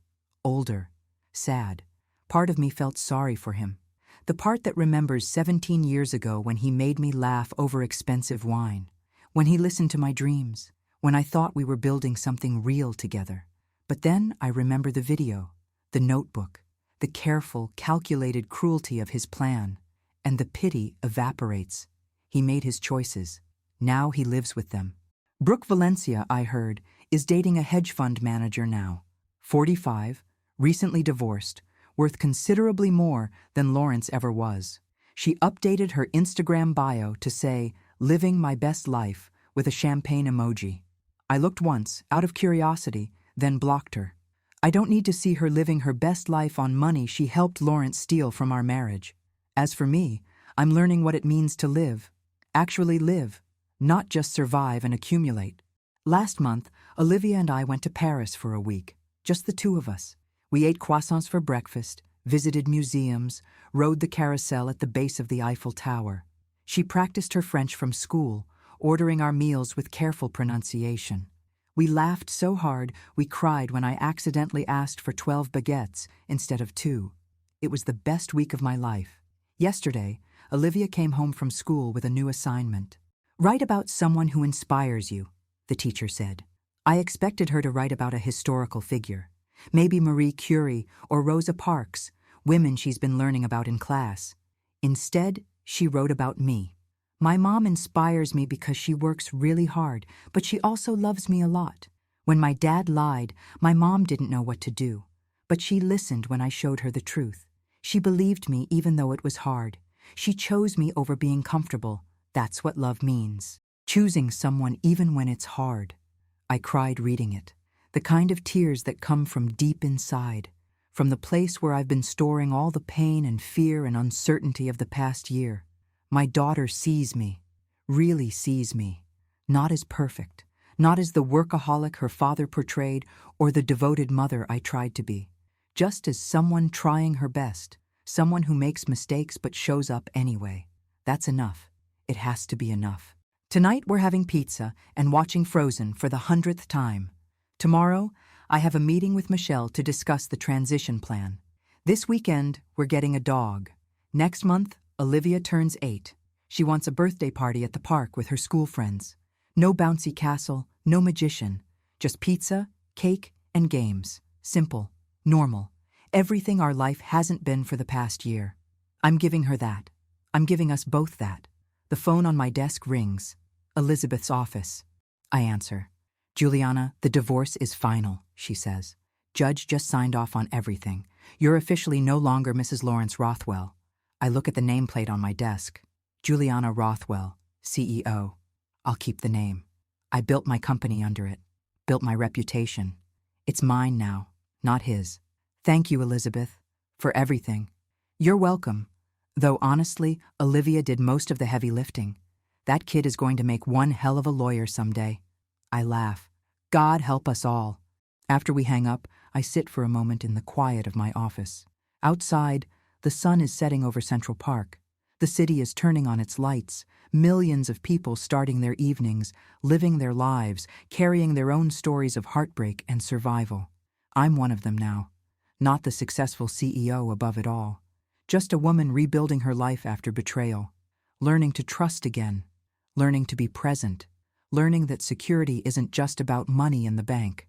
older, sad. Part of me felt sorry for him. The part that remembers 17 years ago when he made me laugh over expensive wine, when he listened to my dreams, when I thought we were building something real together. But then I remember the video, the notebook, the careful, calculated cruelty of his plan, and the pity evaporates. He made his choices. Now he lives with them. Brooke Valencia, I heard, is dating a hedge fund manager now. 45, recently divorced, worth considerably more than Lawrence ever was. She updated her Instagram bio to say, "Living my best life," with a champagne emoji. I looked once, out of curiosity, then blocked her. I don't need to see her living her best life on money she helped Lawrence steal from our marriage. As for me, I'm learning what it means to live. Actually live, not just survive and accumulate. Last month, Olivia and I went to Paris for a week, just the two of us. We ate croissants for breakfast, visited museums, rode the carousel at the base of the Eiffel Tower. She practiced her French from school, ordering our meals with careful pronunciation. We laughed so hard we cried when I accidentally asked for 12 baguettes instead of 2. It was the best week of my life. Yesterday, Olivia came home from school with a new assignment. Write about someone who inspires you, the teacher said. I expected her to write about a historical figure, maybe Marie Curie or Rosa Parks, women she's been learning about in class. Instead, she wrote about me. My mom inspires me because she works really hard, but she also loves me a lot. When my dad lied, my mom didn't know what to do, but she listened when I showed her the truth. She believed me even though it was hard. She chose me over being comfortable. That's what love means. Choosing someone even when it's hard. I cried reading it. The kind of tears that come from deep inside, from the place where I've been storing all the pain and fear and uncertainty of the past year. My daughter sees me, really sees me, not as perfect, not as the workaholic her father portrayed or the devoted mother I tried to be, just as someone trying her best, someone who makes mistakes but shows up anyway. That's enough. it has to be enough. Tonight we're having pizza and watching Frozen for the 100th time. Tomorrow, I have a meeting with Michelle to discuss the transition plan. This weekend, we're getting a dog. Next month, Olivia turns 8. She wants a birthday party at the park with her school friends. No bouncy castle, no magician. Just pizza, cake, and games. Simple, normal. Everything our life hasn't been for the past year. I'm giving her that. I'm giving us both that. The phone on my desk rings. Elizabeth's office. I answer. Juliana, the divorce is final, she says. Judge just signed off on everything. You're officially no longer Mrs. Lawrence Rothwell. I look at the nameplate on my desk. Juliana Rothwell, CEO. I'll keep the name. I built my company under it. Built my reputation. It's mine now, not his. Thank you, Elizabeth, for everything. You're welcome. Though honestly, Olivia did most of the heavy lifting. That kid is going to make one hell of a lawyer someday. I laugh. God help us all. After we hang up, I sit for a moment in the quiet of my office. Outside, the sun is setting over Central Park. The city is turning on its lights. Millions of people starting their evenings, living their lives, carrying their own stories of heartbreak and survival. I'm one of them now. Not the successful CEO above it all. Just a woman rebuilding her life after betrayal. Learning to trust again. Learning to be present. Learning that security isn't just about money in the bank.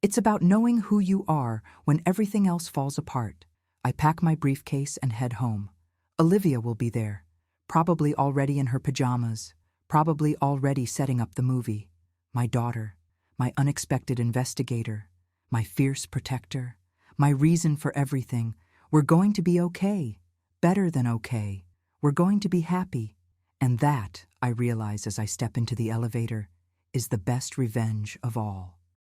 It's about knowing who you are when everything else falls apart. I pack my briefcase and head home. Olivia will be there, probably already in her pajamas, probably already setting up the movie. My daughter, my unexpected investigator, my fierce protector, my reason for everything. We're going to be okay, better than okay. We're going to be happy. And that, I realize as I step into the elevator, is the best revenge of all.